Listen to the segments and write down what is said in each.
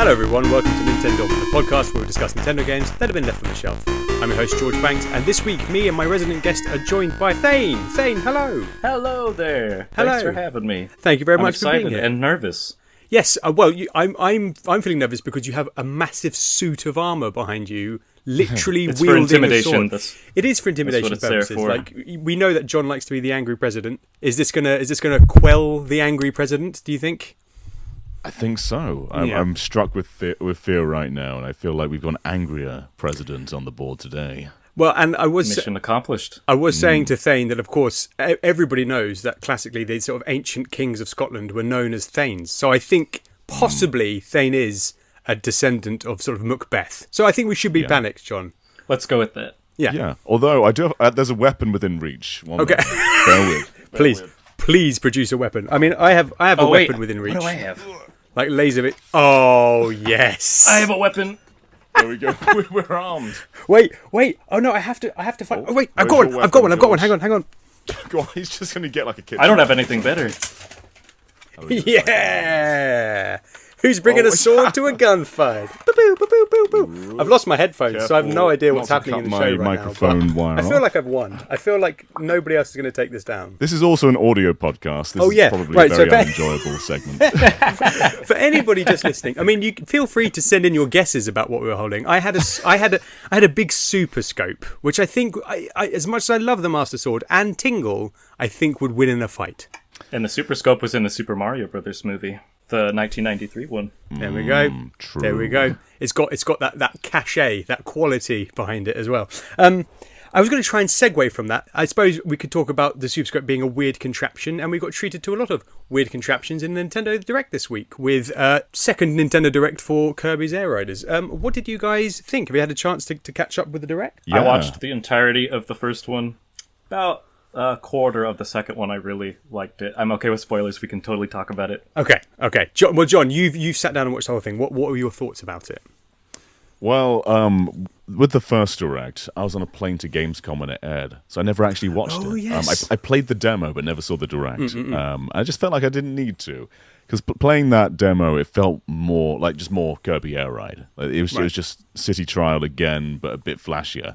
Hello everyone, welcome to NintenDormant, the podcast where we discuss Nintendo games that have been left on the shelf. I'm your host George Banks, and this week me and my resident guest are joined by Thane. Thane, hello. Hello there. Hello. Thanks for having me. Thank you very much for being here. here. And nervous. Yes, I'm feeling nervous because you have a massive suit of armor behind you, literally it's wielding for intimidation. a sword. It is for intimidation purposes. Like, we know that John likes to be the angry president. Is this gonna quell the angry president? Do you think? I think so. I'm struck with fear right now, and I feel like we've got an angrier president on the board today. Well, and mission accomplished. I was saying to Thane that, of course, everybody knows that classically the sort of ancient kings of Scotland were known as Thanes. So I think possibly Thane is a descendant of sort of Macbeth. So I think we should be panicked, John. Let's go with that. Yeah. Although I do have, there's a weapon within reach. Okay. Bear with. Please produce a weapon. I mean, I have a weapon within reach. What do I have? Like laser bit. Oh yes. I have a weapon. There we go. We're armed. Wait. Oh no, I have to find. Oh wait, I've got one. Hang on. Go on, he's just gonna get like a kid. I don't have anything better. Yeah. Who's bringing a sword to a gunfight? Boo. I've lost my headphones, so I have no idea what's happening in the show right now. I feel like I've won. I feel like nobody else is going to take this down. This is also an audio podcast. This is probably a very unenjoyable segment. For anybody just listening, I mean, you feel free to send in your guesses about what we were holding. I had a big super scope, which I think, as much as I love the Master Sword and Tingle, I think would win in a fight. And the Super Scope was in the Super Mario Brothers movie. The 1993 one. There we go. True. There we go. It's got that cachet, that quality behind it as well. I was going to try and segue from that. I suppose we could talk about the Super Scope being a weird contraption, and we got treated to a lot of weird contraptions in Nintendo Direct this week, with second Nintendo Direct for Kirby's Air Riders. What did you guys think? Have you had a chance to catch up with the Direct? Yeah. I watched the entirety of the first one. About a quarter of the second one. I really liked it. I'm okay with spoilers. We can totally talk about it. Okay. John, you've sat down and watched the whole thing. What were your thoughts about it? Well, with the first Direct, I was on a plane to Gamescom when it aired, so I never actually watched it. Yes. I played the demo, but never saw the Direct. I just felt like I didn't need to, because playing that demo, it felt more like just more Kirby Air Ride. It was just City Trial again, but a bit flashier.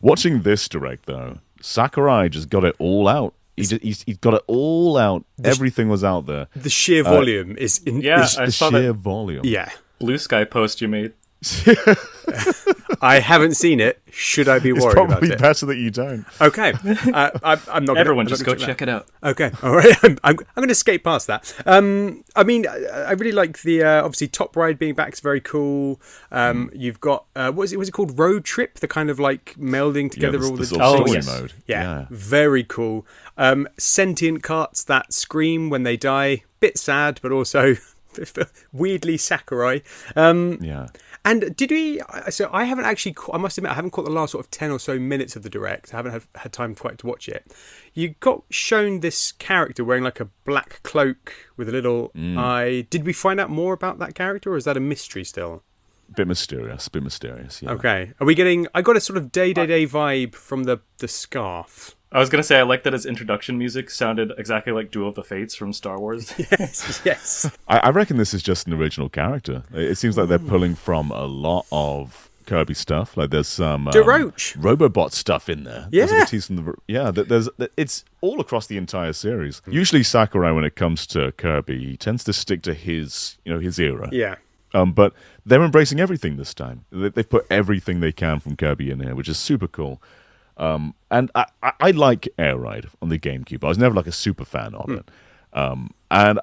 Watching this Direct, though, Sakurai just got it all out. He got it all out. Everything was out there. The sheer volume is... I saw sheer volume. Yeah. Bluesky post you made. I haven't seen it. Should I be worried about it? It's probably better that you don't. Okay. I'm not. Everyone just go check it out. Okay. All right. I'm going to skate past that. I mean, I really like the obviously Top Ride being back is very cool. You've got what was it called? Road Trip, the kind of like melding together all the sort of story mode. Yeah, very cool. Sentient carts that scream when they die. Bit sad, but also weirdly Sakurai. And did we... So I haven't actually... I must admit, I haven't caught the last sort of 10 or so minutes of the Direct. I haven't had time quite to watch it. You got shown this character wearing like a black cloak with a little eye. Did we find out more about that character, or is that a mystery still? Bit mysterious, yeah. Okay. Are we getting... I got a sort of day vibe from the scarf. I was going to say, I like that his introduction music sounded exactly like Duel of the Fates from Star Wars. Yes. I reckon this is just an original character. It seems like they're pulling from a lot of Kirby stuff. Like there's some Robobot stuff in there. Yeah. It's all across the entire series. Usually Sakurai, when it comes to Kirby, he tends to stick to his era. Yeah. But they're embracing everything this time. They've put everything they can from Kirby in here, which is super cool. And I like Air Ride on the GameCube. I was never like a super fan of it. And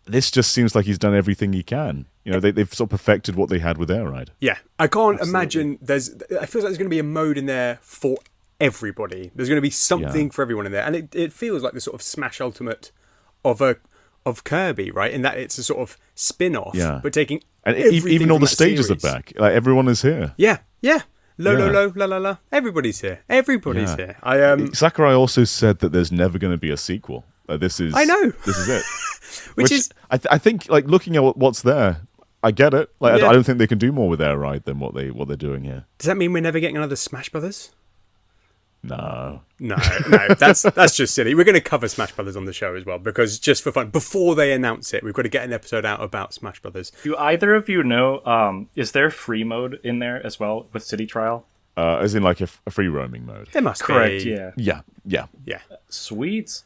this just seems like he's done everything he can. They've sort of perfected what they had with Air Ride. Yeah. I can't imagine I feel like there's going to be a mode in there for everybody. There's going to be something for everyone in there. And it feels like the sort of Smash Ultimate of Kirby, right? In that it's a sort of spin-off, but taking even all the stages series. Are back. Like everyone is here. Yeah. Lo, la, la, la. Everybody's here. here. Sakurai also said that there's never going to be a sequel. This is it. Which is... I think, like, looking at what's there, I get it. Like, I don't think they can do more with Air Ride than what they're doing here. Does that mean we're never getting another Smash Brothers? No. No, that's just silly. We're going to cover Smash Brothers on the show as well, because just for fun, before they announce it, we've got to get an episode out about Smash Brothers. Do either of you know, is there free mode in there as well with City Trial? As in like a free roaming mode? There must Correct, be. yeah. Yeah. Sweet.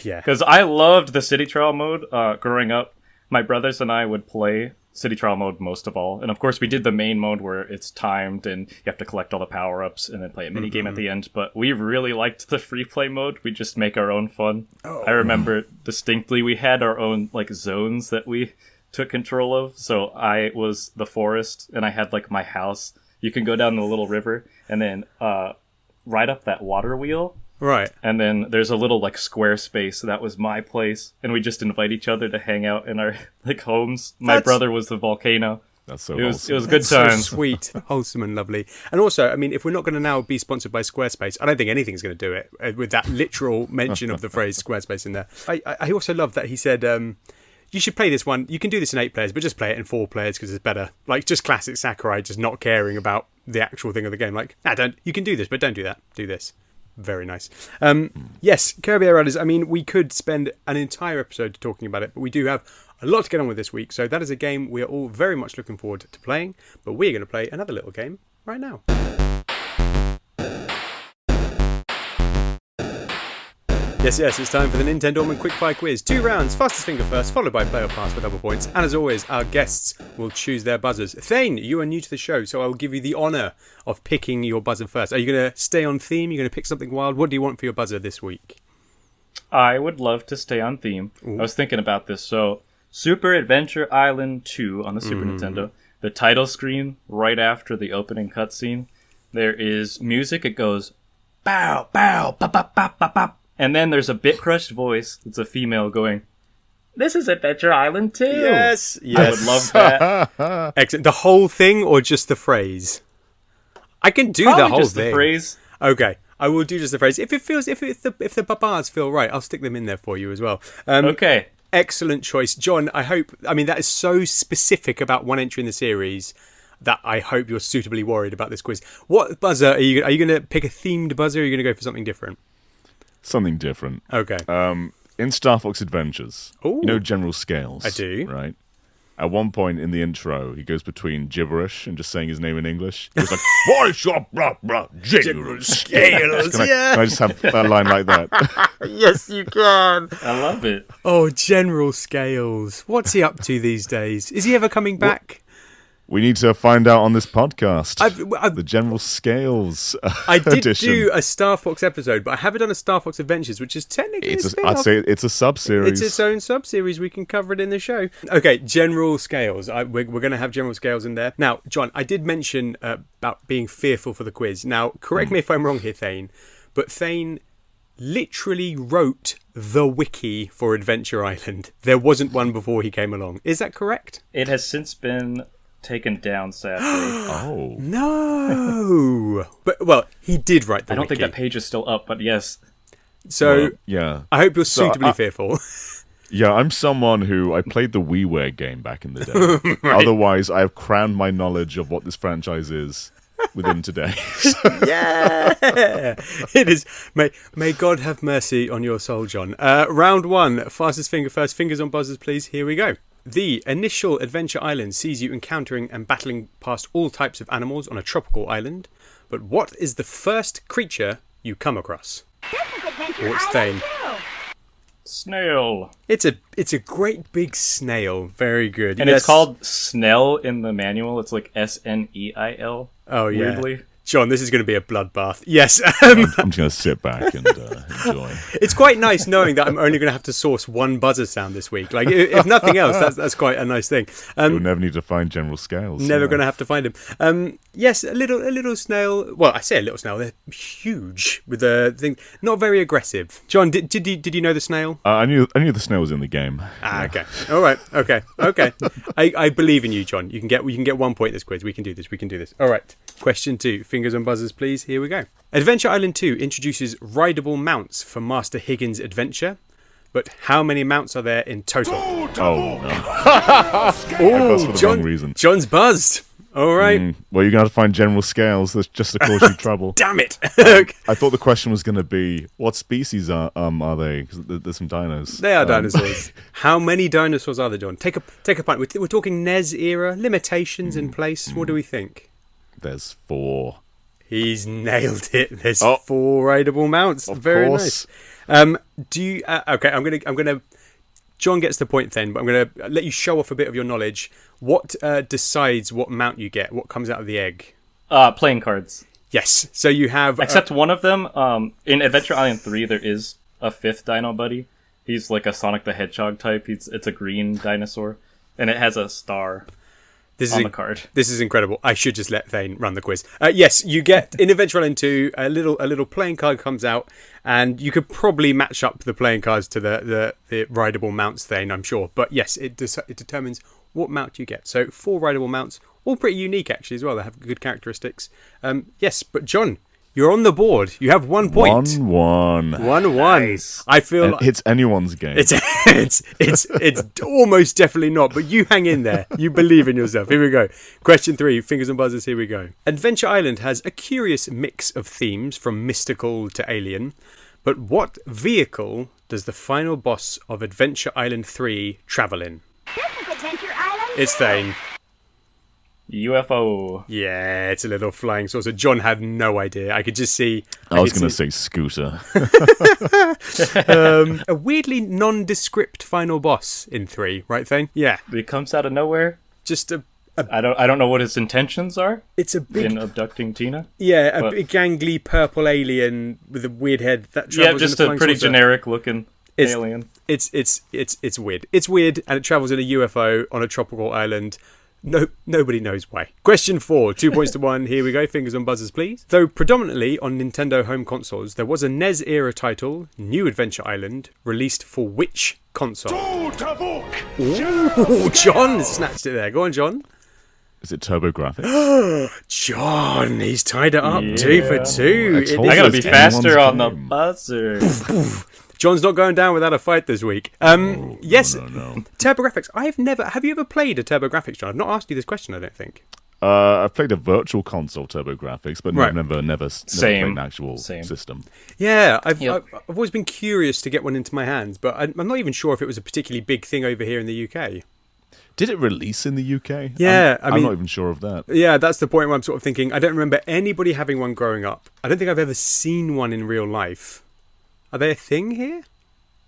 Yeah. Because I loved the City Trial mode growing up. My brothers and I would play City Trial mode most of all. And of course, we did the main mode where it's timed and you have to collect all the power-ups and then play a minigame at the end. But we really liked the free play mode. We just make our own fun. I remember distinctly we had our own like zones that we took control of. So I was the forest and I had like my house. You can go down the little river and then ride up that water wheel. Right. And then there's a little like square space. So that was my place. And we just invite each other to hang out in our like homes. My brother was the volcano. That's so It was good So times. sweet, wholesome and lovely. And also, I mean, if we're not going to now be sponsored by Squarespace, I don't think anything's going to do it with that literal mention of the phrase Squarespace in there. I also love that he said, you should play this one. You can do this in 8 players, but just play it in 4 players because it's better. Like, just classic Sakurai, just not caring about the actual thing of the game. Like, you can do this, but don't do that. Do this. Very nice. Yes, Kirby Riders. I mean, we could spend an entire episode talking about it, but we do have a lot to get on with this week. So that is a game we're all very much looking forward to playing. But we're going to play another little game right now. Yes, it's time for the NintenDormant Quickfire quiz. 2 rounds, fastest finger first, followed by playoff pass for double points. And as always, our guests will choose their buzzers. Thane, you are new to the show, so I will give you the honour of picking your buzzer first. Are you going to stay on theme? You're going to pick something wild? What do you want for your buzzer this week? I would love to stay on theme. I was thinking about this. So, Super Adventure Island 2 on the Super Nintendo. The title screen right after the opening cutscene. There is music. It goes, bow, bow, bop, bop, bop, bop, bop. And then there's a bit crushed voice. It's a female going, "This is Adventure Island 2. Yes. I would love that. Excellent. The whole thing or just the phrase? I can do Probably the whole just thing. the phrase. Okay, I will do just the phrase. If the babars feel right, I'll stick them in there for you as well. Okay. Excellent choice, John. I mean, that is so specific about one entry in the series that I hope you're suitably worried about this quiz. What buzzer are you going to pick? A themed buzzer, or are you going to go for something different? Something different. Okay. In Star Fox Adventures, Ooh. you know General Scales? I do. Right? At one point in the intro, he goes between gibberish and just saying his name in English. He's like, "What's your General Scales?" Can I just have a line like that? Yes, you can. I love it. Oh, General Scales. What's he up to these days? Is he ever coming back? We need to find out on this podcast. I've- the General Scales I did edition. do a Star Fox episode, but I haven't done a Star Fox Adventures, which is technically a spin-off. I'd say it's a sub-series. It's its own sub-series. We can cover it in the show. Okay, General Scales. We're going to have General Scales in there. Now, John, I did mention about being fearful for the quiz. Now, correct me if I'm wrong here, Thane, but Thane literally wrote the wiki for Adventure Island. There wasn't one before he came along. Is that correct? It has since been taken down, sadly. Oh. No. But, well, he did write the I don't wiki. think that page is still up, but yes. So, Well, yeah. I hope you're suitably fearful. Yeah, I'm someone who I played the WiiWare game back in the day. Right. Otherwise, I have crammed my knowledge of what this franchise is within today. Yeah, it is. May God have mercy on your soul, John. Round 1, fastest finger first. Fingers on buzzers, please. Here we go. The initial Adventure Island sees you encountering and battling past all types of animals on a tropical island. But what is the first creature you come across? Or it's Thane. Snail. It's a great big snail. Very good. And Yes. it's called Snell in the manual. It's like SNEIL. Oh yeah. Weirdly. John, this is going to be a bloodbath. Yes. I'm just going to sit back and enjoy. It's quite nice knowing that I'm only going to have to source one buzzer sound this week. Like, if nothing else, that's quite a nice thing. You'll never need to find General Scales. Never going to have to find him. Yes, a little snail. Well, I say a little snail. They're huge with a thing. Not very aggressive. John, did you know the snail? I knew the snail was in the game. Ah, okay. All right. Okay. I believe in you, John. You can get 1 point this quiz. We can do this. All right. Question 2. Fingers on buzzers, please. Here we go. Adventure Island 2 introduces rideable mounts for Master Higgins' adventure. but how many mounts are there in total? Oh, no. I buzzed for the wrong reason. John's buzzed. All right. Well, you're going to have to find general scales just to cause you trouble. Damn it. I thought the question was going to be, what species are they? Because there's some dinos. They are dinosaurs. How many dinosaurs are there, John? Take a punt. We're talking NES era, limitations in place. What do we think? There's 4. He's nailed it. There's 4 rideable mounts. Very course. nice. Do you? Okay, I'm gonna. John gets the point then, but I'm gonna let you show off a bit of your knowledge. What decides what mount you get? What comes out of the egg? Playing cards. Yes. So you have except one of them. In Adventure Island 3, there is a 5th Dino buddy. He's like a Sonic the Hedgehog type. It's a green dinosaur, and it has a star. On the card. This is incredible. I should just let Thane run the quiz. Yes, you get in Adventure Island 2 a little playing card comes out, and you could probably match up the playing cards to the rideable mounts, Thane, I'm sure. But yes, it determines what mount you get. So 4 rideable mounts, all pretty unique actually as well. They have good characteristics. Yes, but John, you're on the board. You have 1 point. 1-1. 1-1. Nice. I feel like it's anyone's game. It's almost definitely not, but you hang in there. You believe in yourself. Here we go. Question 3, fingers and buzzers, here we go. Adventure Island has a curious mix of themes from mystical to alien, but what vehicle does the final boss of Adventure Island 3 travel in? This is Adventure Island. It's Thane. UFO. Yeah, it's a little flying saucer. John had no idea. I could just see. I was going to say scooter. A weirdly nondescript final boss in 3, right, Thane? Yeah. It comes out of nowhere. Just I don't know what his intentions are. It's a big in abducting Tina. Yeah, a big gangly purple alien with a weird head that travels. Yeah, just in a pretty generic looking alien. It's weird. It's weird, and it travels in a UFO on a tropical island. No, nobody knows why. Question 4, 2 points to 1. Here we go. Fingers on buzzers, please. Though predominantly on Nintendo home consoles, there was a NES era title, New Adventure Island, released for which console? Ooh, John snatched it there. Go on, John. Is it TurboGrafx? John, he's tied it up 2 for 2. I gotta be faster on the buzzer. John's not going down without a fight this week. Yes, No. TurboGrafx. Have you ever played a TurboGrafx, John? I've not asked you this question, I don't think. I've played a virtual console TurboGrafx, but never played an actual system. Yeah, I've always been curious to get one into my hands, but I'm not even sure if it was a particularly big thing over here in the UK. Did it release in the UK? Yeah, I'm not even sure of that. Yeah, that's the point where I'm sort of thinking, I don't remember anybody having one growing up. I don't think I've ever seen one in real life. Are they a thing here?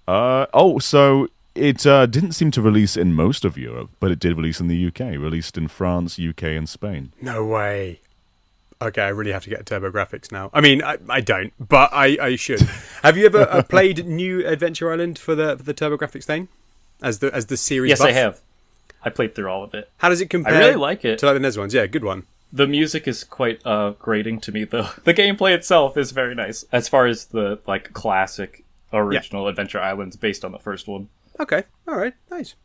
So it didn't seem to release in most of Europe, but it did release in the UK. Released in France, UK, and Spain. No way. Okay, I really have to get a TurboGrafx now. I mean, I don't, but I should. Have you ever played New Adventure Island for the TurboGrafx thing? As the series Yes, buff? I have. I played through all of it. How does it compare? I really like it. To like the NES ones? Yeah, good one. The music is quite grating to me, though. The gameplay itself is very nice, as far as the classic original Adventure Islands based on the first one. Okay, all right, nice.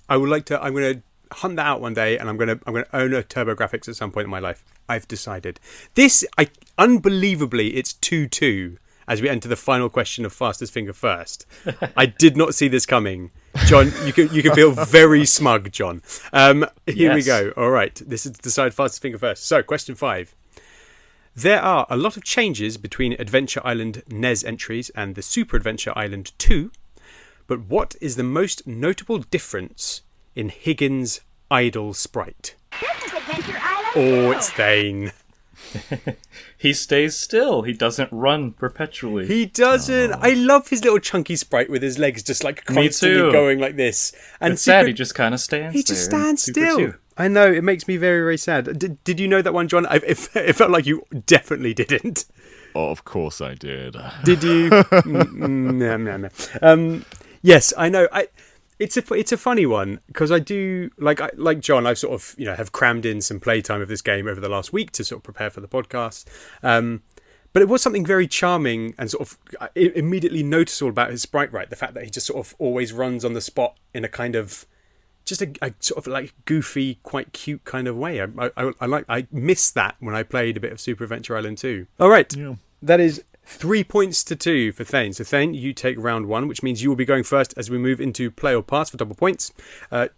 I'm going to hunt that out one day, and I'm going to own a TurboGrafx at some point in my life. I've decided. Unbelievably, it's 2-2 as we enter the final question of Fastest Finger First. I did not see this coming. John, you can feel very smug, John. Here we go. All right, this is Decide Fastest Finger First. So, question 5. There are a lot of changes between Adventure Island NES entries and the Super Adventure Island 2, but what is the most notable difference in Higgins' idle sprite? This is Adventure Island. Oh, it's Thane. He stays still. He doesn't run perpetually. He doesn't. I love his little chunky sprite with his legs just constantly going like this. And it's sad. He just kind of stands there. He just stands still. I know. It makes me very, very sad. Did you know that one, John? It felt like you definitely didn't. Oh, of course I did. Did you? No. Yes, I know. It's a funny one because I do like John. I've sort of have crammed in some playtime of this game over the last week to sort of prepare for the podcast. But it was something very charming and sort of immediately noticeable about his sprite, right? The fact that he just sort of always runs on the spot in a kind of just a sort of like goofy, quite cute kind of way. I missed that when I played a bit of Super Adventure Island 2. All right, that is 3 points to 2 for Thane. So Thane, you take round 1, which means you will be going first as we move into play or pass for double points.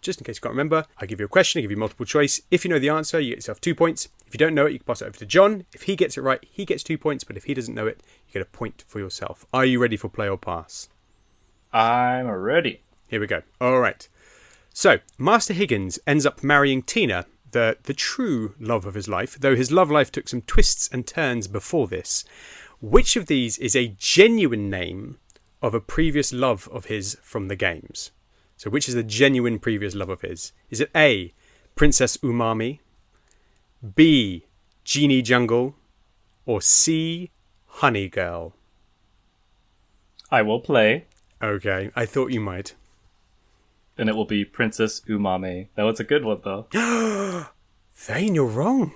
Just in case you can't remember, I give you a question, I give you multiple choice. If you know the answer, you get yourself 2 points. If you don't know it, you can pass it over to John. If he gets it right, he gets 2 points. But if he doesn't know it, you get a point for yourself. Are you ready for play or pass? I'm ready. Here we go. All right. So, Master Higgins ends up marrying Tina, the true love of his life, though his love life took some twists and turns before this. Which of these is a genuine name of a previous love of his from the games? So which is a genuine previous love of his? Is it A, Princess Umami, B, Genie Jungle, or C, Honey Girl? I will play. Okay, I thought you might. And it will be Princess Umami. That was a good one, though. Thane, you're wrong.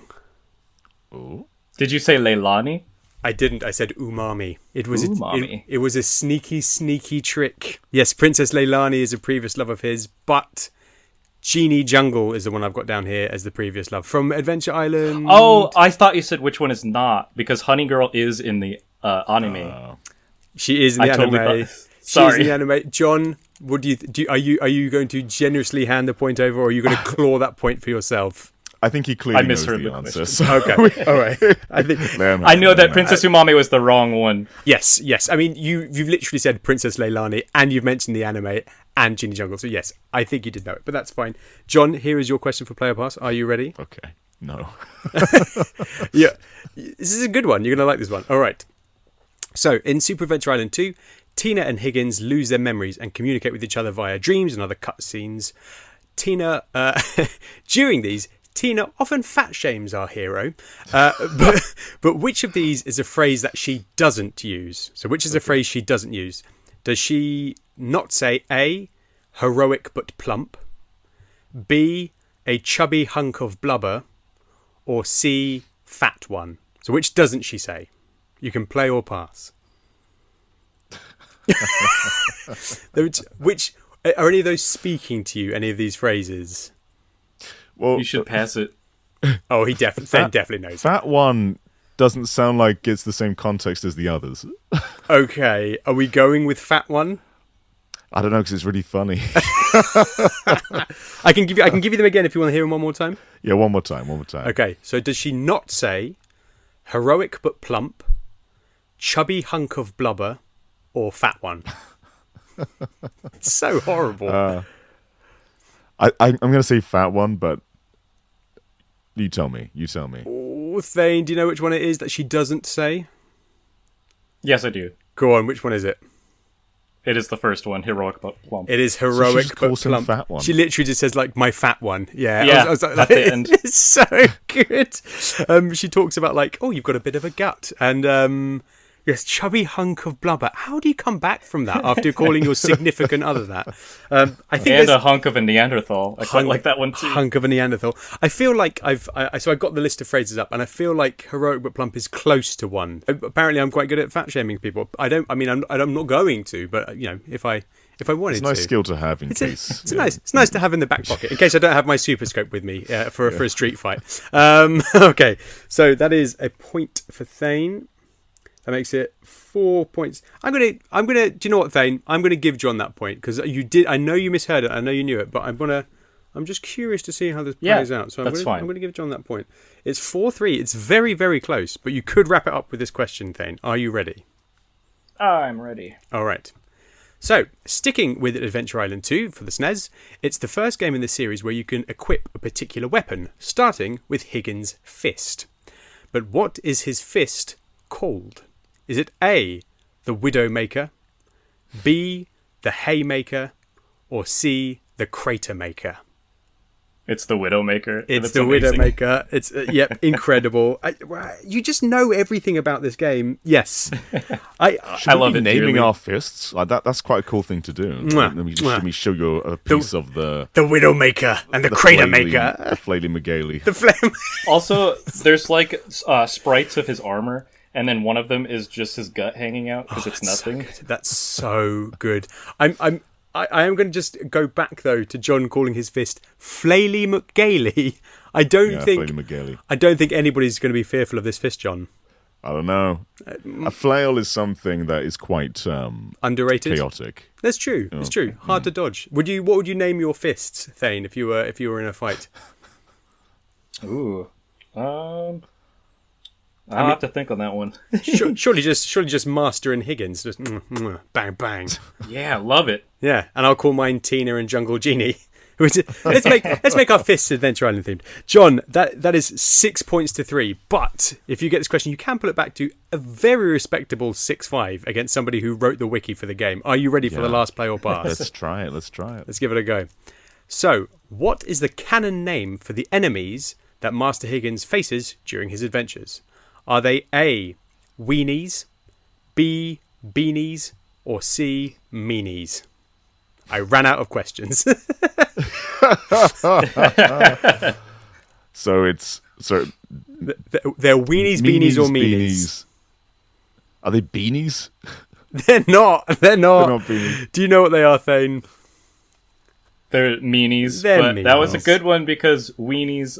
Ooh. Did you say Leilani? I didn't. I said umami. It was Umami. It was a sneaky trick. Yes, Princess Leilani is a previous love of his, but Genie Jungle is the one I've got down here as the previous love from Adventure Island. Oh, I thought you said which one is not, because Honey Girl is in the anime. She is in the anime. Totally Sorry. She's in the anime. John, what do you are you going to generously hand the point over, or are you going to claw that point for yourself? I think he clearly knows misheard the the answer. question. So Okay, all right. I think I know that Princess Umami was the wrong one. yes. I mean, you've literally said Princess Leilani, and you've mentioned the anime and Genie Jungle. So yes, I think you did know it, but that's fine. John, here is your question for Player Pass. Are you ready? Okay. No. Yeah, this is a good one. You're going to like this one. All right. So, in Super Adventure Island 2, Tina and Higgins lose their memories and communicate with each other via dreams and other cutscenes. During these, Tina often fat shames our hero, but which of these is a phrase that she doesn't use? So, which is a phrase she doesn't use? Does she not say A, heroic but plump, B, a chubby hunk of blubber, or C, fat one? So, which doesn't she say? You can play or pass. Which are any of those speaking to you? Any of these phrases? Well, You should pass it. Oh, he definitely knows. that one doesn't sound like it's the same context as the others. Okay, are we going with fat one? I don't know, because it's really funny. I can give you them again if you want to hear them one more time. Yeah, one more time. Okay, so does she not say heroic but plump, chubby hunk of blubber, or fat one? It's so horrible. I'm going to say fat one, but you tell me. Oh, Thane, do you know which one it is that she doesn't say? Yes, I do. Go on, which one is it? It is the first one, heroic but plump. It is So she heroic just but calls him plump. fat one. She literally just says like my fat one. Yeah, Yeah, I was like, at the end. It's so good. She talks about like, oh, you've got a bit of a gut, and yes, chubby hunk of blubber. How do you come back from that after calling your significant other that? I think And a hunk of a Neanderthal. I quite like that one too. hunk of a Neanderthal. I feel like I've got the list of phrases up, and I feel like heroic but plump is close to one. Apparently, I'm quite good at fat shaming people. I'm not going to, but you know, if I wanted It's a nice to. skill to have in case. It's nice to have in the back pocket in case I don't have my super scope with me for a street fight. Okay, so that is a point for Thane. That makes it 4 points. I'm gonna. Do you know what, Thane? I'm gonna give John that point because you did. I know you misheard it. I know you knew it, but I'm just curious to see how this plays out. So that's fine. I'm gonna give John that point. It's 4-3. It's very, very close, but you could wrap it up with this question, Thane. Are you ready? I'm ready. All right. So, sticking with Adventure Island 2 for the SNES, it's the first game in the series where you can equip a particular weapon, starting with Higgins' fist. But what is his fist called? Is it A, the Widowmaker, B, the Haymaker, or C, the Cratermaker? It's the Widowmaker. It's the amazing. Widowmaker. It's incredible. You just know everything about this game. Yes, I love it. Naming dearly. our fists, like that's quite a cool thing to do. Mwah, Let me show you a piece of the Widowmaker and the Cratermaker. the Flaily McGaily. The flame. Also, there's like sprites of his armor, and then one of them is just his gut hanging out because it's nothing. That's so good. I am going to just go back though to John calling his fist Flaily McGaily. I don't think Flaily McGaily. I don't think anybody's going to be fearful of this fist, John. I don't know. A flail is something that is quite underrated, chaotic. That's true. It's true. Hard to dodge. What would you name your fists, Thane, if you were in a fight? Ooh. I'll have to think on that one. surely just Master and Higgins, just bang bang. Yeah, love it. Yeah, and I'll call mine Tina and Jungle Genie. let's make our fists Adventure Island themed. John, that is 6 points to 3. But if you get this question, you can pull it back to a very respectable 6-5 against somebody who wrote the wiki for the game. Are you ready for the last play or pass? Let's try it. Let's give it a go. So, what is the canon name for the enemies that Master Higgins faces during his adventures? Are they A, weenies, B, beanies, or C, meanies? I ran out of questions. So they're weenies, beanies, or meanies. Are they beanies? They're not. They're not beanies. Do you know what they are, Thane? They're meanies. Meanies. That was a good one because weenies.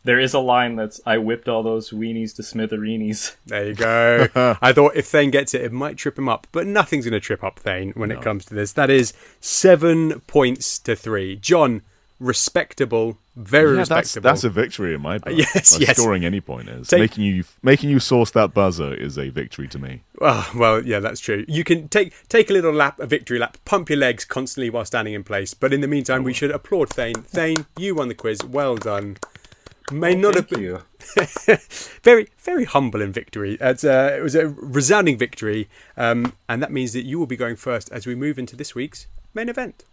There is a line that's, I whipped all those weenies to smithereenies. There you go. I thought if Thane gets it might trip him up, but nothing's going to trip up Thane when it comes to this. That is 7 points to 3. John, respectable, very respectable. That's a victory in my book. Yes. Scoring any point is. Making you source that buzzer is a victory to me. Oh, well, yeah, that's true. You can take a little lap, a victory lap, pump your legs constantly while standing in place. But in the meantime, we should applaud Thane. Thane, you won the quiz. Well done. May not have been very, very humble in victory. It was a resounding victory, and that means that you will be going first as we move into this week's main event.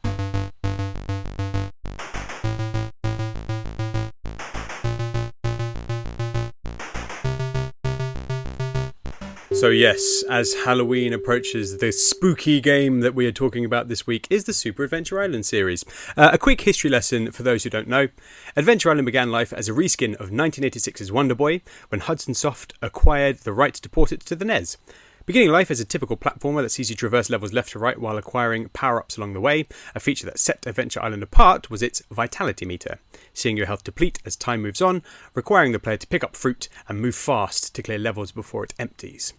So yes, as Halloween approaches, the spooky game that we are talking about this week is the Super Adventure Island series. A quick history lesson for those who don't know. Adventure Island began life as a reskin of 1986's Wonder Boy when Hudson Soft acquired the right to port it to the NES. Beginning life as a typical platformer that sees you traverse levels left to right while acquiring power-ups along the way, a feature that set Adventure Island apart was its vitality meter, seeing your health deplete as time moves on, requiring the player to pick up fruit and move fast to clear levels before it empties.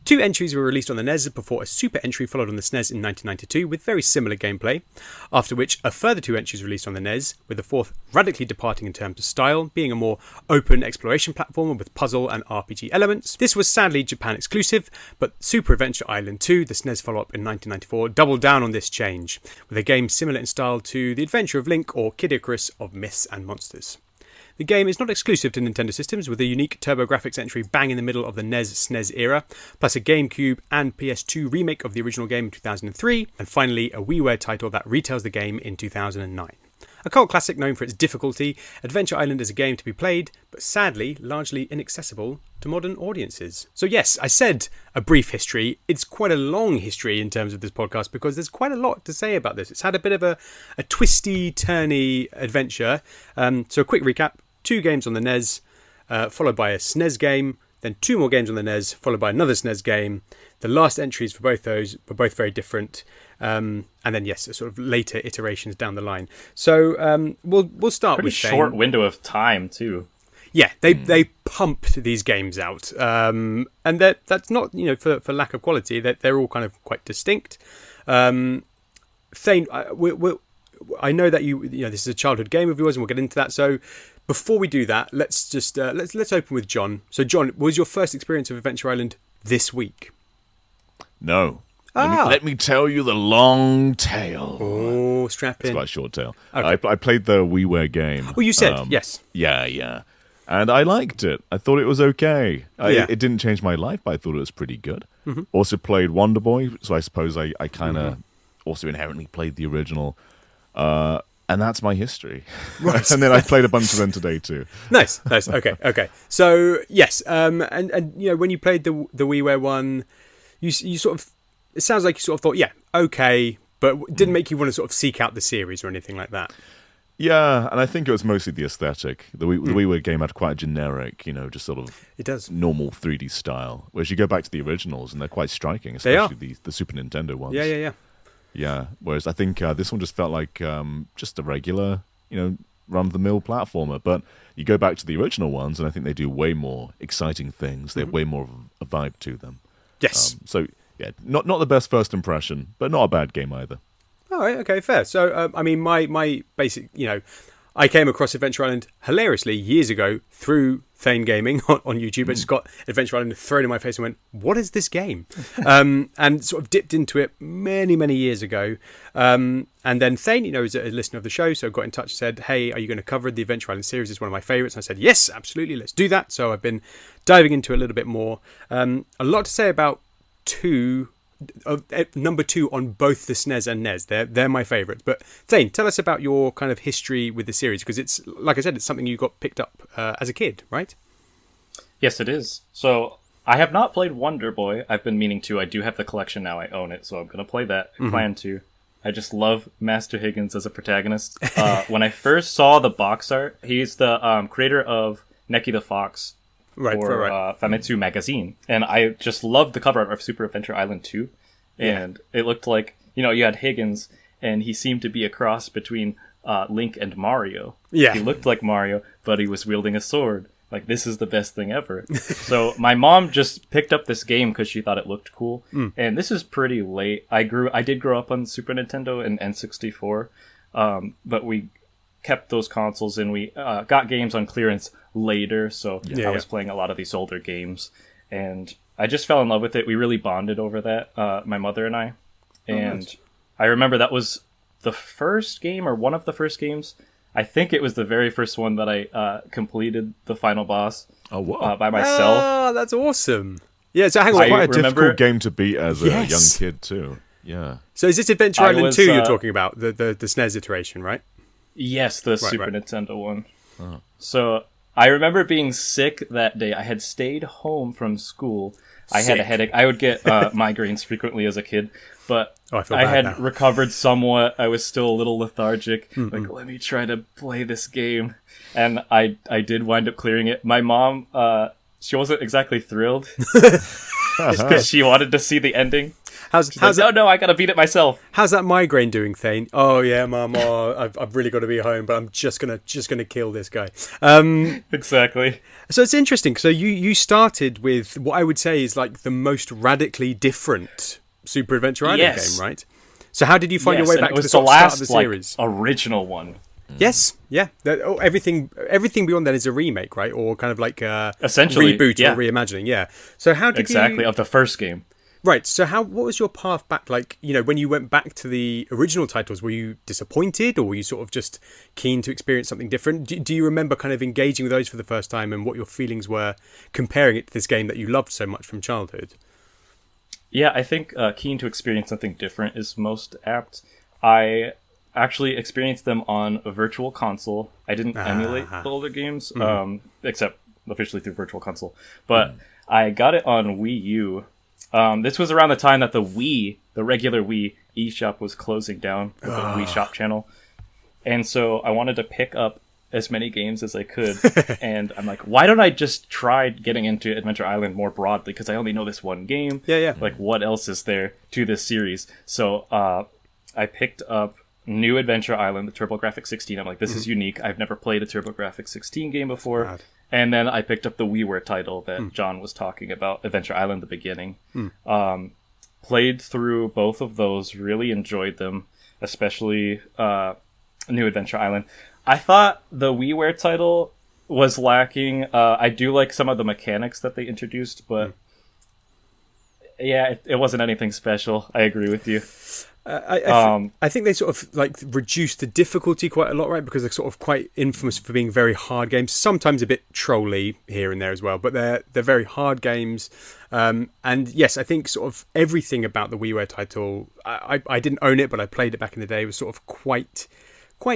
2 entries were released on the NES before a super entry followed on the SNES in 1992 with very similar gameplay, after which a further 2 entries released on the NES, with the 4th radically departing in terms of style, being a more open exploration platformer with puzzle and RPG elements. This was sadly Japan exclusive, but Super Adventure Island 2, the SNES follow-up in 1994, doubled down on this change, with a game similar in style to The Adventure of Link or Kid Icarus of Myths and Monsters. The game is not exclusive to Nintendo systems, with a unique TurboGrafx entry bang in the middle of the NES/SNES era, plus a GameCube and PS2 remake of the original game in 2003, and finally a WiiWare title that retells the game in 2009. A cult classic known for its difficulty, Adventure Island is a game to be played, but sadly largely inaccessible to modern audiences. So yes, I said a brief history. It's quite a long history in terms of this podcast because there's quite a lot to say about this. It's had a bit of a twisty, turny adventure. So a quick recap. 2 games on the NES, followed by a SNES game, then 2 more games on the NES, followed by another SNES game. The last entries for both those were both very different. And then, yes, sort of later iterations down the line. So we'll start pretty with short window of time, too. Yeah, they pumped these games out. And that's not, for lack of quality. They're all kind of quite distinct. Thane, I know that this is a childhood game of yours, and we'll get into that. So before we do that, let's just let's open with John. So John, was your first experience of Adventure Island this week? No. Let me tell you the long tale. Oh, strap in. It's quite a short tale. Okay. I played the WiiWare game. Oh, you said yes. Yeah. And I liked it. I thought it was okay. Yeah. It didn't change my life, but I thought it was pretty good. Mm-hmm. Also played Wonder Boy, so I suppose I kind of also inherently played the original. And that's my history. Right. And then I played a bunch of them today too. Nice. Okay. So yes, and when you played the WiiWare one, you sort of, it sounds like you sort of thought, yeah, okay, but didn't make you want to sort of seek out the series or anything like that. Yeah, and I think it was mostly the aesthetic. The WiiWare game had quite a generic, just sort of normal 3D style. Whereas you go back to the originals and they're quite striking, especially the Super Nintendo ones. Yeah. Yeah, whereas I think this one just felt like just a regular run-of-the-mill platformer. But you go back to the original ones, and I think they do way more exciting things. They have way more of a vibe to them. Yes. So, yeah, not the best first impression, but not a bad game either. All right, okay, fair. So, I mean, my basic, I came across Adventure Island hilariously years ago through Thane Gaming on YouTube. I just got Adventure Island thrown in my face and went, what is this game? And sort of dipped into it many, many years ago. And then Thane, is a listener of the show, so got in touch and said, hey, are you going to cover the Adventure Island series? It's one of my favourites. And I said, yes, absolutely, let's do that. So I've been diving into it a little bit more. A lot to say about number 2 on both the SNES and NES. They're my favourites. But Thane, tell us about your kind of history with the series, because it's, like I said, it's something you got picked up as a kid, right? Yes, it is. So I have not played Wonder Boy. I've been meaning to. I do have the collection now. I own it, so I'm going to play that. I plan to. I just love Master Higgins as a protagonist. When I first saw the box art, he's the creator of Neki the Fox, Right. Famitsu magazine, and I just loved the cover art of Super Adventure Island 2, and it looked like, you had Higgins, and he seemed to be a cross between Link and Mario. Yeah. He looked like Mario, but he was wielding a sword. Like, this is the best thing ever. So my mom just picked up this game because she thought it looked cool, and this is pretty late. I did grow up on Super Nintendo and N64, but we kept those consoles, and we got games on clearance later, so I was playing a lot of these older games, and I just fell in love with it. We really bonded over that, my mother and I, and nice. I remember that was the first game, or one of the first games. I think it was the very first one that I completed the final boss by myself. Oh, that's awesome. Yeah, so hang on. It's quite a difficult game to beat as a young kid too. Yeah. So is this Adventure Island 2 you're talking about, the SNES iteration, right? Yes, the Super Nintendo one. Oh. So I remember being sick that day. I had stayed home from school. I had a headache. I would get migraines frequently as a kid, but I had recovered somewhat. I was still a little lethargic. Like, let me try to play this game. And I did wind up clearing it. My mom, she wasn't exactly thrilled because she wanted to see the ending. How's that? No, I gotta beat it myself. How's that migraine doing, Thane? Oh yeah, Mum. I've really got to be home, but I'm just gonna kill this guy. Exactly. So it's interesting. So you started with what I would say is like the most radically different Super Adventure Island game, right? So how did you find your way back to the start of the series? Original one. Yes, yeah. Everything beyond that is a remake, right? Or kind of like essentially reboot or reimagining. Yeah. So how did you of the first game? Right, so what was your path back like, when you went back to the original titles? Were you disappointed, or were you sort of just keen to experience something different? Do you remember kind of engaging with those for the first time, and what your feelings were comparing it to this game that you loved so much from childhood? Yeah, I think keen to experience something different is most apt. I actually experienced them on a virtual console. I didn't emulate the older games, except officially through virtual console. But I got it on Wii U. This was around the time that the regular Wii eShop was closing down with the Wii Shop channel. And so I wanted to pick up as many games as I could. And I'm like, why don't I just try getting into Adventure Island more broadly? Because I only know this one game. Yeah. Like, what else is there to this series? So I picked up New Adventure Island, the TurboGrafx 16. I'm like, this is unique. I've never played a TurboGrafx 16 game before. God. And then I picked up the WiiWare title that John was talking about, Adventure Island: The Beginning. Played through both of those, really enjoyed them, especially New Adventure Island. I thought the WiiWare title was lacking. I do like some of the mechanics that they introduced, but it wasn't anything special. I agree with you. I think they sort of like reduced the difficulty quite a lot, right? Because they're sort of quite infamous for being very hard games. Sometimes a bit trolly here and there as well, but they're very hard games. And yes, I think sort of everything about the WiiWare title. I didn't own it, but I played it back in the day. Was sort of quite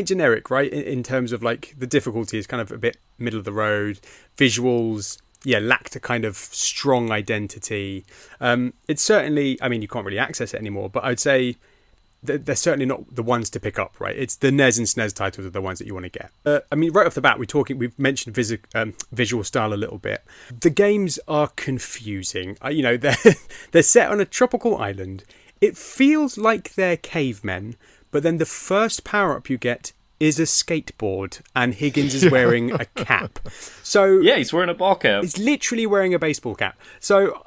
generic, right? In terms of like the difficulty is kind of a bit middle of the road. Visuals, lacked a kind of strong identity. It's certainly, I mean, you can't really access it anymore, but I'd say they're certainly not the ones to pick up, right? It's the NES and SNES titles are the ones that you want to get. I mean, right off the bat, we've mentioned visual style a little bit. The games are confusing. They're set on a tropical island. It feels like they're cavemen, but then the first power-up you get is a skateboard and Higgins is wearing a cap. So yeah, he's wearing a ball cap. He's literally wearing a baseball cap. So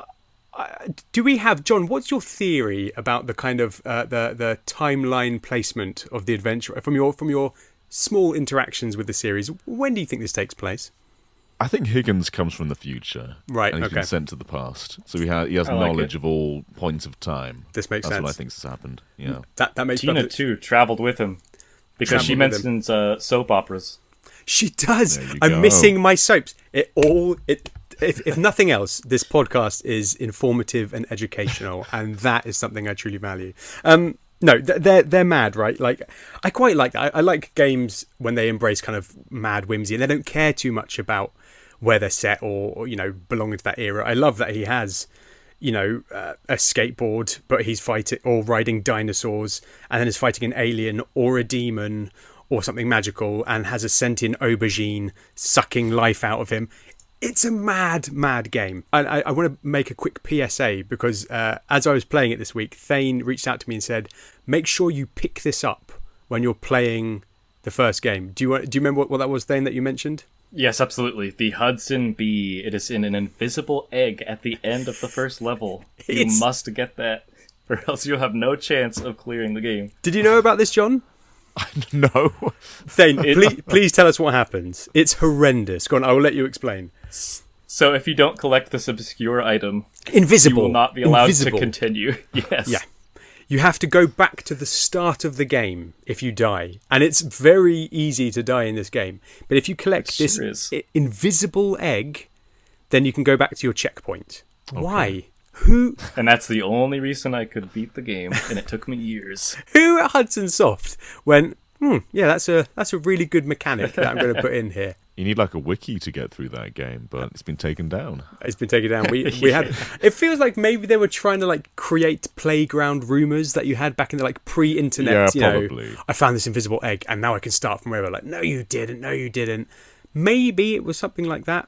do we have, John, what's your theory about the kind of the timeline placement of the adventure from your small interactions with the series? When do you think this takes place? I think Higgins comes from the future. Right, and he's been sent to the past. So he has knowledge of all points of time. This makes sense. That's what I think has happened. Yeah. That makes Tina, too, traveled with him. Because she mentions soap operas. She does. I'm missing my soaps. If nothing else, this podcast is informative and educational, and that is something I truly value. No, they're mad, right? Like, I quite like that. I like games when they embrace kind of mad whimsy, and they don't care too much about where they're set or belong to that era. I love that he has, a skateboard, but he's fighting or riding dinosaurs, and then is fighting an alien or a demon or something magical, and has a sentient aubergine sucking life out of him. It's a mad, mad game. And I want to make a quick PSA because as I was playing it this week, Thane reached out to me and said, make sure you pick this up when you're playing the first game. Do you remember what that was, Thane, that you mentioned? Yes, absolutely. The Hudson Bee. It is in an invisible egg at the end of the first level. You must get that, or else you'll have no chance of clearing the game. Did you know about this, John? No. Thane, please tell us what happens. It's horrendous. Go on, I will let you explain. So if you don't collect this obscure item, invisible, you will not be allowed to continue. Yes. Yeah. You have to go back to the start of the game if you die. And it's very easy to die in this game. But if you collect this invisible egg, then you can go back to your checkpoint. Okay. Why? Who? And that's the only reason I could beat the game, and it took me years. Who at Hudson Soft went, yeah, that's a really good mechanic that I'm going to put in here. You need like a wiki to get through that game, but it's been taken down. It's been taken down. We had. It feels like maybe they were trying to like create playground rumors that you had back in the like pre-internet. Yeah, probably. I found this invisible egg, and now I can start from wherever. Like, no, you didn't. No, you didn't. Maybe it was something like that.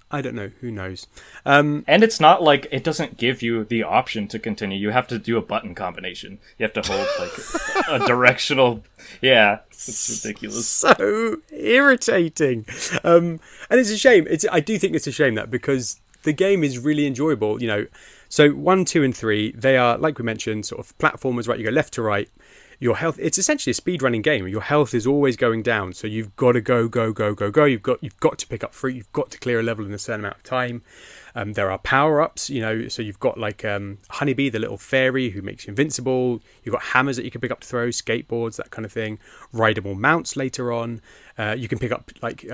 I don't know. Who knows? And it's not like it doesn't give you the option to continue. You have to do a button combination. You have to hold like a directional. Yeah, it's ridiculous. So irritating. And it's a shame. I do think it's a shame that because the game is really enjoyable. So 1, 2, and 3, they are, like we mentioned, sort of platformers. Right, you go left to right. Your health, it's essentially a speedrunning game. Your health is always going down, so you've got to go. You've got to pick up fruit. You've got to clear a level in a certain amount of time. There are power-ups, so you've got like Honeybee, the little fairy who makes you invincible. You've got hammers that you can pick up to throw, skateboards, that kind of thing. Rideable mounts later on. You can pick up like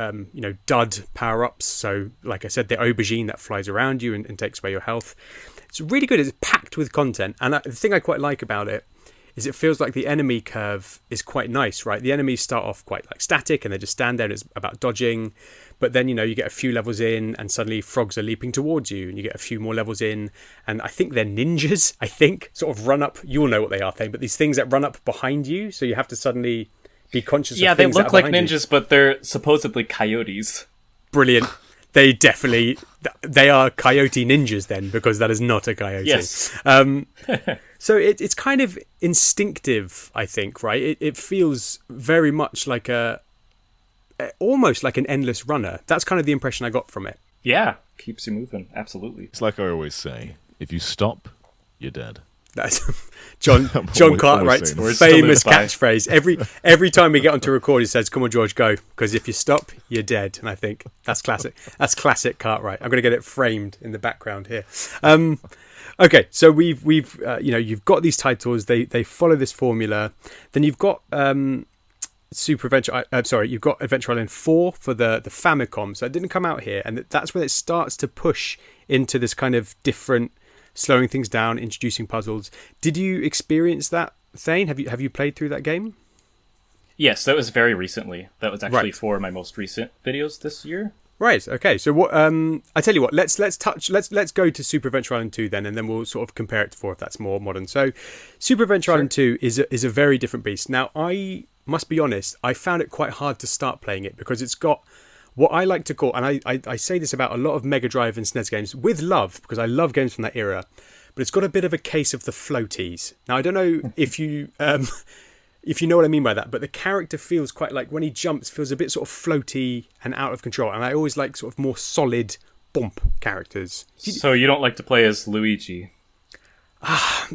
dud power-ups. So like I said, the aubergine that flies around you and takes away your health. It's really good. It's packed with content, and the thing I quite like about it is it feels like the enemy curve is quite nice, right? The enemies start off quite like static and they just stand there and it's about dodging. But then, you get a few levels in and suddenly frogs are leaping towards you and you get a few more levels in. And I think they're ninjas, sort of run up. You'll know what they are, Thane, but these things that run up behind you. So you have to suddenly be conscious of things. Yeah, they look like ninjas, you. But they're supposedly coyotes. Brilliant. They are coyote ninjas then, because that is not a coyote. Yes. So it's kind of instinctive, I think, right? It feels very much like almost like an endless runner. That's kind of the impression I got from it. Yeah, keeps you moving. Absolutely. It's like I always say, if you stop, you're dead. That's Jon Cartwright's famous catchphrase. Every time we get onto record, he says, "Come on, George, go," because if you stop, you're dead. And I think that's classic. That's classic Cartwright. I'm going to get it framed in the background here. Okay, so we've you've got these titles. They follow this formula. Then you've got Super Adventure. You've got Adventure Island 4 for the Famicom. So it didn't come out here, and that's where it starts to push into this kind of different, slowing things down, introducing puzzles. Did you experience that, Thane? Have you played through that game? Yes, that was very recently. That was actually for my most recent videos this year. Right. Okay. So what? I tell you what. Let's go to Super Adventure Island 2 then, and then we'll sort of compare it to 4 if that's more modern. So, Super Adventure Island 2 is a very different beast. Now, I must be honest. I found it quite hard to start playing it because it's got what I like to call, and I say this about a lot of Mega Drive and SNES games with love, because I love games from that era, but it's got a bit of a case of the floaties. Now, I don't know if you if you know what I mean by that. But the character feels quite like, when he jumps, feels a bit sort of floaty and out of control. And I always like sort of more solid bump characters. So you don't like to play as Luigi?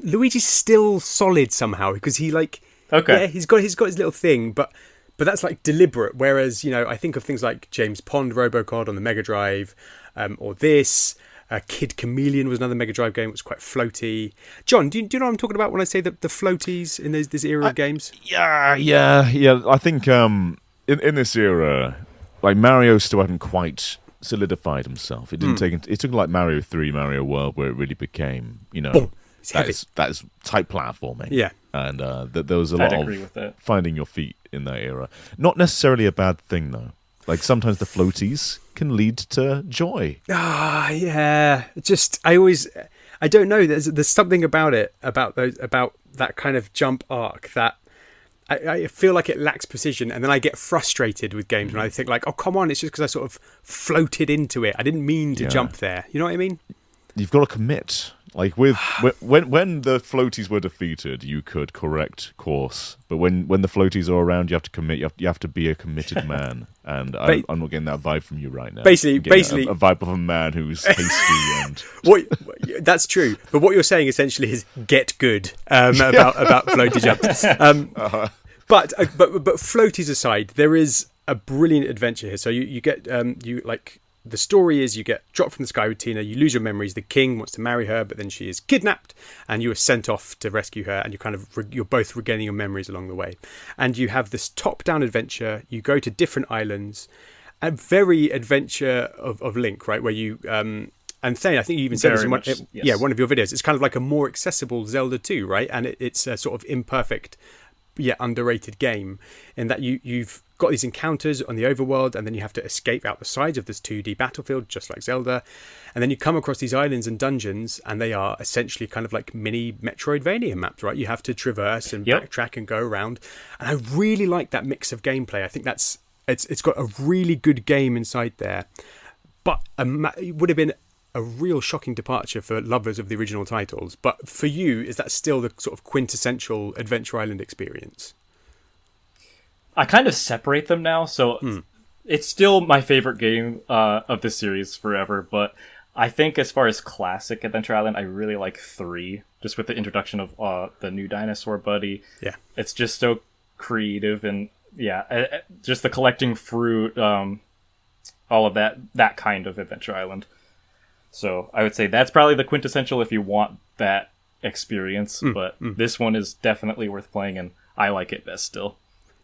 Luigi's still solid somehow, because he Okay. yeah, he's got his little thing, but that's like deliberate. Whereas, I think of things like James Pond Robocod on the Mega Drive, or this. Kid Chameleon was another Mega Drive game, which was quite floaty. John, do you know what I'm talking about when I say the floaties in this era of games? Yeah. I think in this era, like, Mario still hadn't quite solidified himself. It didn't take. It took like Mario 3, Mario World, where it really became, Boom. That's type platforming. Yeah, and there was a lot of finding your feet in that era. Not necessarily a bad thing though. Like, sometimes the floaties can lead to joy. Yeah. I don't know. There's something about it, about that kind of jump arc that I feel like it lacks precision, and then I get frustrated with games when I think like, oh, come on, it's just because I sort of floated into it. I didn't mean to jump there. You know what I mean? You've got to commit. Like, when the floaties were defeated, you could correct course, but when the floaties are around, you have to commit. You have to be a committed man, and I'm not getting that vibe from you right now. Basically, a vibe of a man who's hasty and. That's true, but what you're saying essentially is get good about floaty jumps. But floaties aside, there is a brilliant adventure here. So you get the story is you get dropped from the sky with Tina, you lose your memories, the king wants to marry her, but then she is kidnapped and you are sent off to rescue her, and you're both regaining your memories along the way. And you have this top-down adventure, you go to different islands, a very adventure of Link, right, where you... and Thane, I think you even said this in one of your videos, it's kind of like a more accessible Zelda 2, right? And it's a sort of imperfect, yet underrated game, in that you've got these encounters on the overworld, and then you have to escape out the sides of this 2D battlefield, just like Zelda. And then you come across these islands and dungeons, and they are essentially kind of like mini Metroidvania maps, right? You have to traverse and backtrack and go around. And I really like that mix of gameplay. I think it's got a really good game inside there. But it would have been a real shocking departure for lovers of the original titles. But for you, is that still the sort of quintessential Adventure Island experience? I kind of separate them now, so it's still my favorite game of this series forever, but I think as far as classic Adventure Island, I really like 3, just with the introduction of the new dinosaur buddy. Yeah. It's just so creative, and just the collecting fruit, all of that kind of Adventure Island. So I would say that's probably the quintessential if you want that experience, but this one is definitely worth playing, and I like it best still.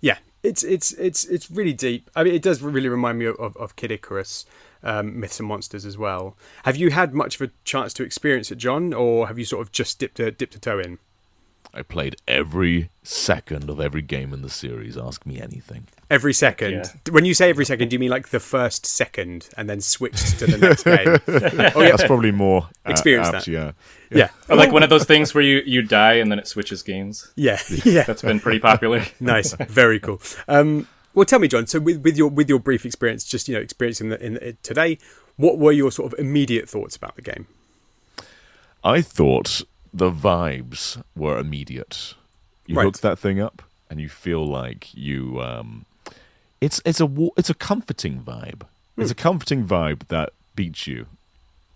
Yeah, it's really deep. I mean, it does really remind me of Kid Icarus, Myths and Monsters as well. Have you had much of a chance to experience it, John, or have you sort of just dipped a toe in? I played every second of every game in the series. Ask me anything. Every second? Yeah. When you say every second, do you mean like the first second and then switched to the next game? That's probably more experience apt, that. Yeah. Or like one of those things where you die and then it switches games. Yeah. That's been pretty popular. Nice. Very cool. Well, tell me, John, so with your brief experience, just experiencing it today, what were your sort of immediate thoughts about the game? I thought the vibes were immediate. You hook that thing up, and you feel like you. It's a comforting vibe. It's a comforting vibe that beats you.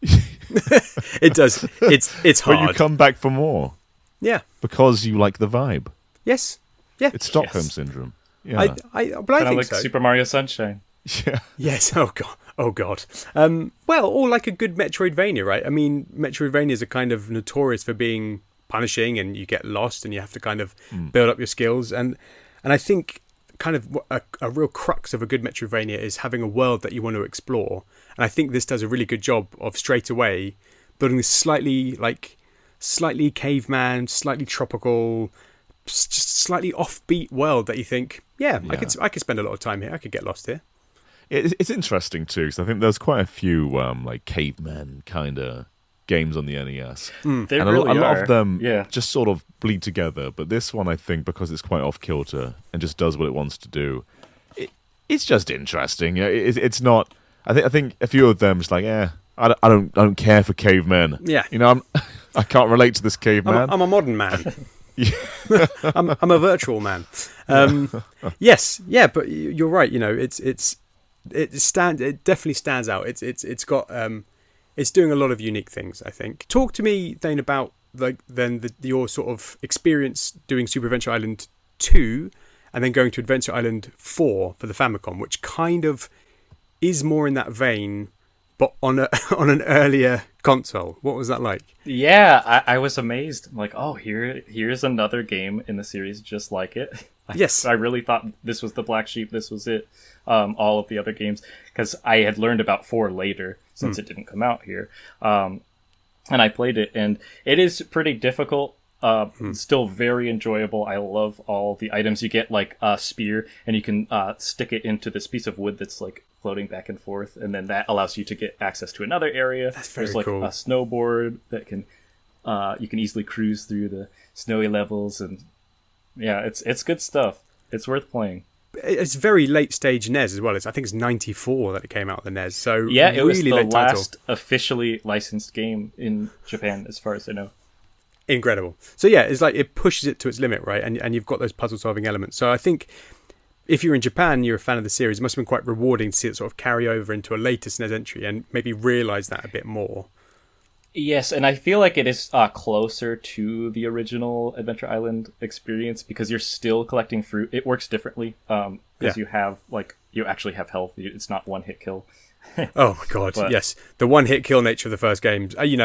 It does. It's hard. But you come back for more. Yeah. Because you like the vibe. Yes. Yeah. It's Stockholm Syndrome. Yeah. But I think like so. Super Mario Sunshine. Yeah. Yes. Oh god. Oh god. Well, or like a good Metroidvania, right? I mean, Metroidvanias are kind of notorious for being punishing, and you get lost, and you have to kind of build up your skills. And I think kind of a real crux of a good Metroidvania is having a world that you want to explore. And I think this does a really good job of straight away building this slightly caveman, slightly tropical, just slightly offbeat world that you think, I could spend a lot of time here. I could get lost here. It's interesting too, because I think there's quite a few like caveman kind of games on the NES, and a lot of them just sort of bleed together. But this one, I think, because it's quite off kilter and just does what it wants to do, it's just interesting. It's not. I think a few of them just like, I don't care for cavemen. Yeah, I can't relate to this caveman. I'm a modern man. I'm a virtual man. Yes, yeah, but you're right. You know, it definitely stands out. It's got it's doing a lot of unique things, I think. Talk to me, Thane, about your sort of experience doing Super Adventure Island 2 and then going to Adventure Island 4 for the Famicom, which kind of is more in that vein, but on an earlier console. What was that like? Yeah, I was amazed. I'm like, oh, here's another game in the series just like it. Yes. I really thought this was the black sheep. This was it. All of the other games, because I had learned about 4 later since it didn't come out here. And I played it, and it is pretty difficult. Still very enjoyable. I love all the items you get, like a spear, and you can stick it into this piece of wood that's like floating back and forth, and then that allows you to get access to another area. That's very There's like cool. a snowboard that can you can easily cruise through the snowy levels, and yeah, it's good stuff. It's worth playing. It's very late stage NES as well. I think it's 94 that it came out of the NES. So Yeah, it was really the late last title. officially licensed game in Japan, as far as I know. Incredible. So yeah, it's like it pushes it to its limit, right? And you've got those puzzle solving elements. So I think if you're in Japan, you're a fan of the series, it must have been quite rewarding to see it sort of carry over into a later SNES entry and maybe realise that a bit more. Yes, and I feel like it is closer to the original Adventure Island experience because you're still collecting fruit. It works differently because you actually have health. It's not one hit kill. Oh my god, yes, the one hit kill nature of the first games. And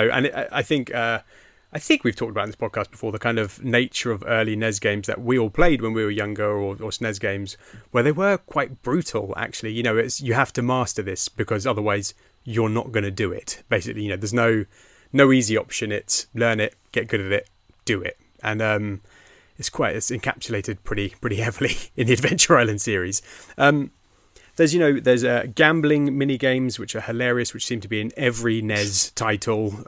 I think we've talked about in this podcast before the kind of nature of early NES games that we all played when we were younger, or SNES games, where they were quite brutal. Actually, it's you have to master this because otherwise you're not going to do it. Basically, there's no easy option. It's learn it, get good at it, do it, and it's encapsulated pretty heavily in the Adventure Island series. There's gambling mini games which are hilarious, which seem to be in every NES title.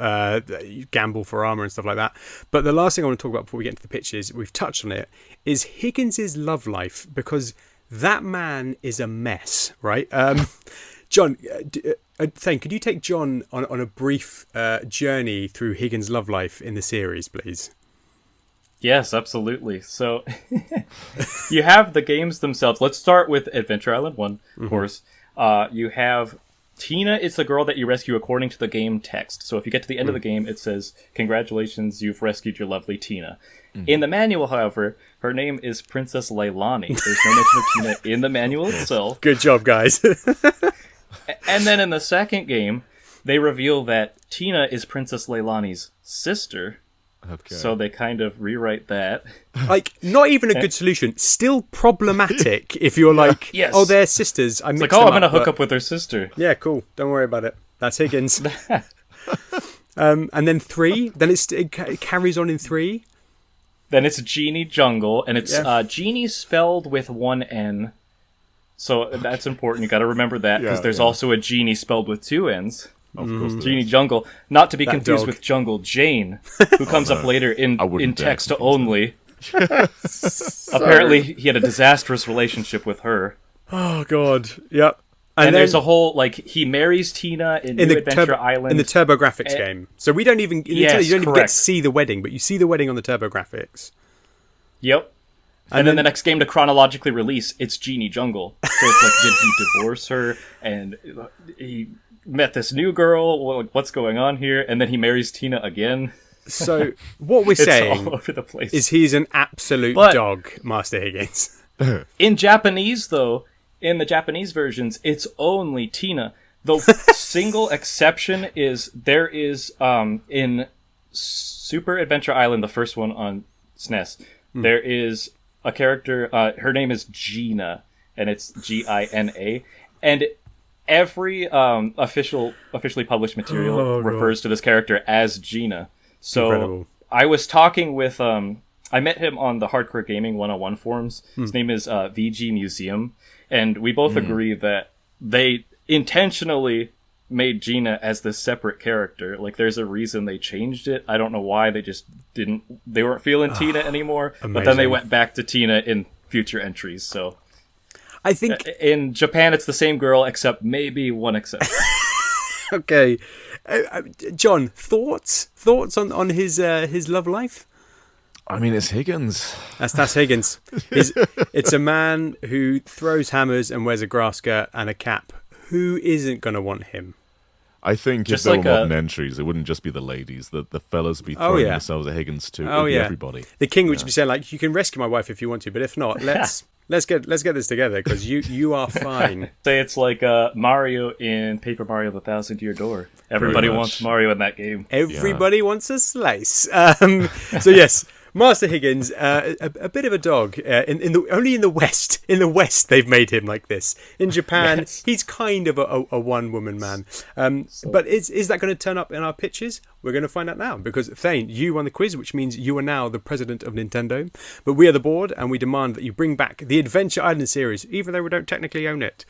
You gamble for armor and stuff like that. But the last thing I want to talk about before we get into the pitches, we've touched on it, is Higgins's love life, because that man is a mess, right? Jon, Thane, could you take Jon on a brief journey through Higgins' love life in the series, please? Yes, absolutely. So you have the games themselves. Let's start with Adventure Island 1, of course. You have Tina is the girl that you rescue according to the game text. So if you get to the end of the game, it says, "Congratulations, you've rescued your lovely Tina." In the manual, however, her name is Princess Leilani. There's no mention of Tina in the manual itself. Good job, guys. And then in the second game, they reveal that Tina is Princess Leilani's sister. Okay. So they kind of rewrite that. Like, not even a good solution. Still problematic if you're like, Yes. oh, they're sisters. It's like, I'm going to hook up with her sister. Yeah, cool. Don't worry about it. That's Higgins. And then 3. Then it carries on in 3. Then it's Genie Jungle, and it's Genie spelled with one N. So that's important. You got to remember that, because there's also a Genie spelled with 2 N's. Of course, Genie Jungle, not to be confused dog. with Jungle Jane, who comes up later in text only. Apparently, he had a disastrous relationship with her. Oh, God. Yep. And then, there's a whole, he marries Tina in New Adventure Island. in the TurboGrafx game. So we don't even, you don't even get to correct. see the wedding, but you see the wedding on the TurboGrafx. Yep. And then the next game to chronologically release, it's Genie Jungle. So it's like, did he divorce her? And he met this new girl. What's going on here? And then he marries Tina again. So what we're It's saying all over the place. is he's an absolute dog, Master Higgins. In Japanese, though, in the Japanese versions, it's only Tina. The single exception is there is in Super Adventure Island, the first one on SNES, there is a character. Her name is Gina, and it's Gina, and every officially published material refers to this character as Gina. So Incredible. I was talking with I met him on the Hardcore Gaming 101 forums. His name is VG Museum, and we both agree that they intentionally made Gina as this separate character. Like, there's a reason they changed it. I don't know why. They just they weren't feeling Tina anymore. Amazing. But then they went back to Tina in future entries. So I think in Japan, it's the same girl, except maybe one exception. okay. Jon, thoughts on his love life? I mean, it's Higgins. That's Higgins. It's a man who throws hammers and wears a grass skirt and a cap. Who isn't going to want him? I think Just if there like were modern entries, it wouldn't just be the ladies. The fellas would be throwing themselves at Higgins too. It would be everybody. The king would be saying, like, you can rescue my wife if you want to, but if not, let's get this together because you are fine. Say it's like Mario in Paper Mario: The 1,000-Year Door. Everybody wants Mario in that game. Everybody wants a slice. So yes. Master Higgins, a bit of a dog. Only in the West. In the West, they've made him like this. In Japan, he's kind of a one-woman man. But is that going to turn up in our pitches? We're going to find out now. Because, Thane, you won the quiz, which means you are now the president of Nintendo. But we are the board, and we demand that you bring back the Adventure Island series, even though we don't technically own it.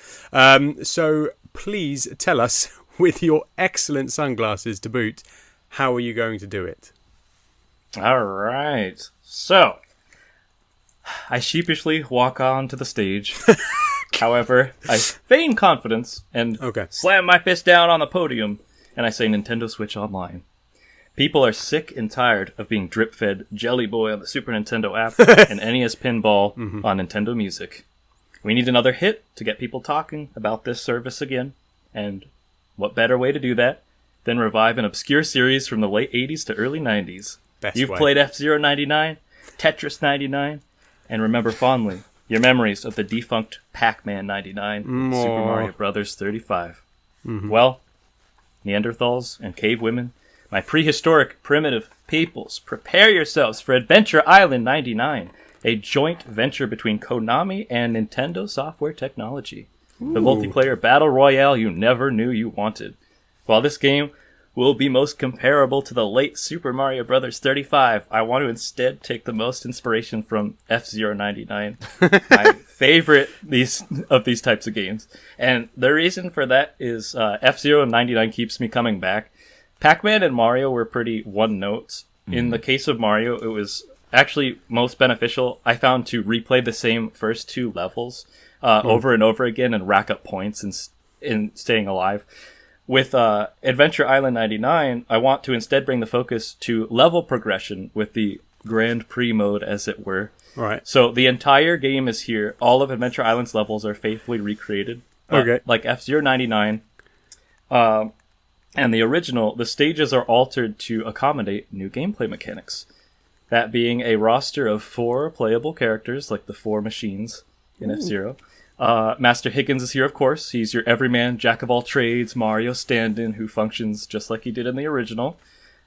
So please tell us, with your excellent sunglasses to boot, how are you going to do it? All right. So, I sheepishly walk onto the stage. However, I feign confidence and slam my fist down on the podium, and I say Nintendo Switch Online. People are sick and tired of being drip-fed Jelly Boy on the Super Nintendo app and NES Pinball on Nintendo Music. We need another hit to get people talking about this service again, and what better way to do that than revive an obscure series from the late 80s to early 90s. You've played F-Zero 99, Tetris 99, and remember fondly your memories of the defunct Pac-Man 99 and Super Mario Bros. 35. Well, Neanderthals and cave women, my prehistoric primitive peoples, prepare yourselves for Adventure Island 99, a joint venture between Konami and Nintendo Software Technology. The multiplayer battle royale you never knew you wanted. While this game will be most comparable to the late Super Mario Bros. 35, I want to instead take the most inspiration from F-Zero 99, my favorite of these types of games. And the reason for that is F-Zero 99 keeps me coming back. Pac-Man and Mario were pretty one notes. In the case of Mario, it was actually most beneficial, I found, to replay the same first two levels over and over again and rack up points in staying alive. With Adventure Island 99, I want to instead bring the focus to level progression with the Grand Prix mode, as it were. Right. So the entire game is here. All of Adventure Island's levels are faithfully recreated. Like F-Zero 99 and the original, the stages are altered to accommodate new gameplay mechanics. That being a roster of 4 playable characters, like the 4 machines in F-Zero. Master Higgins is here, of course. He's your everyman, jack-of-all-trades, Mario stand-in who functions just like he did in the original.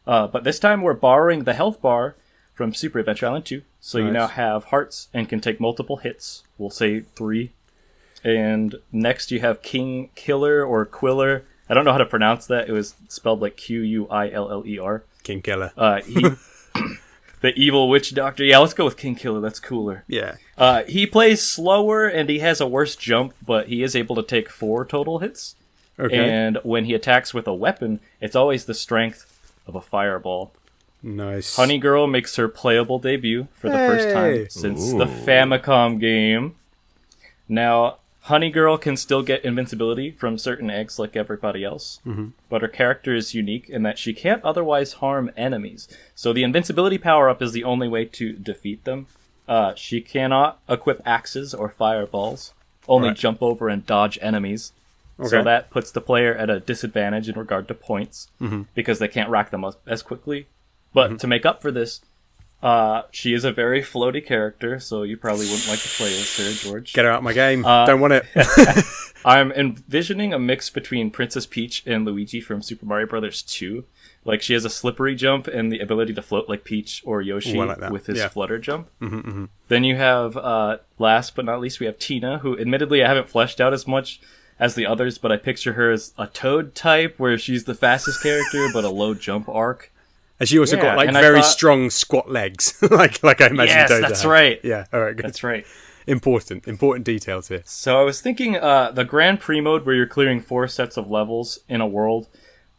But this time we're borrowing the health bar from Super Adventure Island 2. So you now have hearts and can take multiple hits. We'll say 3. And next you have King Killer or Quiller. I don't know how to pronounce that. It was spelled like Quiller. King Killer. The evil witch doctor. Yeah, let's go with King Killer. That's cooler. Yeah. He plays slower and he has a worse jump, but he is able to take 4 total hits. Okay. And when he attacks with a weapon, it's always the strength of a fireball. Nice. Honey Girl makes her playable debut for the first time since the Famicom game. Now, Honey Girl can still get invincibility from certain eggs like everybody else, but her character is unique in that she can't otherwise harm enemies. So the invincibility power-up is the only way to defeat them. She cannot equip axes or fireballs, only jump over and dodge enemies. Okay. So that puts the player at a disadvantage in regard to points, because they can't rack them up as quickly. But to make up for this, she is a very floaty character, so you probably wouldn't like to play as her, George. Get her out of my game. Don't want it. I'm envisioning a mix between Princess Peach and Luigi from Super Mario Bros. 2. Like, she has a slippery jump and the ability to float like Peach or Yoshi with his flutter jump. Then you have, last but not least, we have Tina, who admittedly I haven't fleshed out as much as the others, but I picture her as a Toad type, where she's the fastest character, but a low jump arc. And she also got like very strong squat legs, like I imagine. Yes, that's right. Yeah, all right, good. That's right. Important details here. So I was thinking, the Grand Prix mode, where you're clearing 4 sets of levels in a world.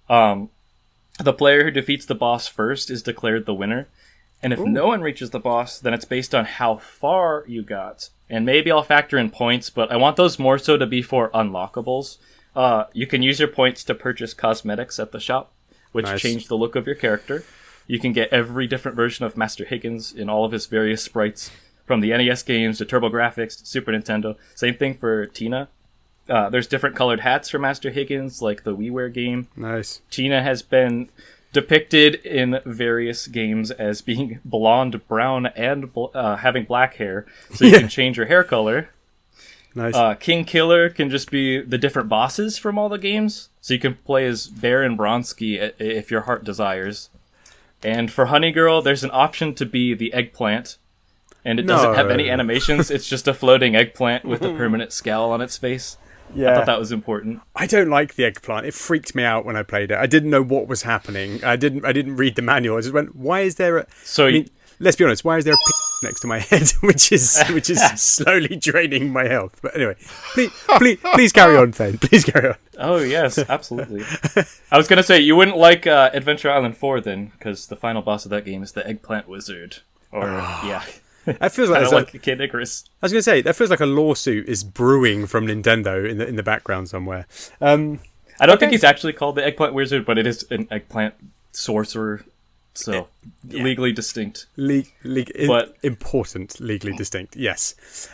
The player who defeats the boss first is declared the winner, and if no one reaches the boss, then it's based on how far you got. And maybe I'll factor in points, but I want those more so to be for unlockables. You can use your points to purchase cosmetics at the shop, which change the look of your character. You can get every different version of Master Higgins in all of his various sprites, from the NES games to TurboGrafx to Super Nintendo. Same thing for Tina. There's different colored hats for Master Higgins, like the WiiWare game. Nice. Tina has been depicted in various games as being blonde, brown, and having black hair, so you can change her hair color. Nice. King Killer can just be the different bosses from all the games, so you can play as Baron Bronsky if your heart desires. And for Honey Girl, there's an option to be the eggplant, and it doesn't have any animations. It's just a floating eggplant with a permanent scowl on its face. Yeah. I thought that was important. I don't like the eggplant. It freaked me out when I played it. I didn't know what was happening. I didn't read the manual. I just went, why is there a... let's be honest, why is there a next to my head, which is slowly draining my health? But anyway, please carry on, Thane. Please carry on. Oh, yes, absolutely. I was going to say, you wouldn't like Adventure Island 4 then, because the final boss of that game is the Eggplant Wizard. Or, yeah. That feels like Kid Icarus. I was going to say, that feels like a lawsuit is brewing from Nintendo in the background somewhere. I don't think he's actually called the Eggplant Wizard, but it is an eggplant sorcerer, so legally distinct. Important, legally distinct, yes.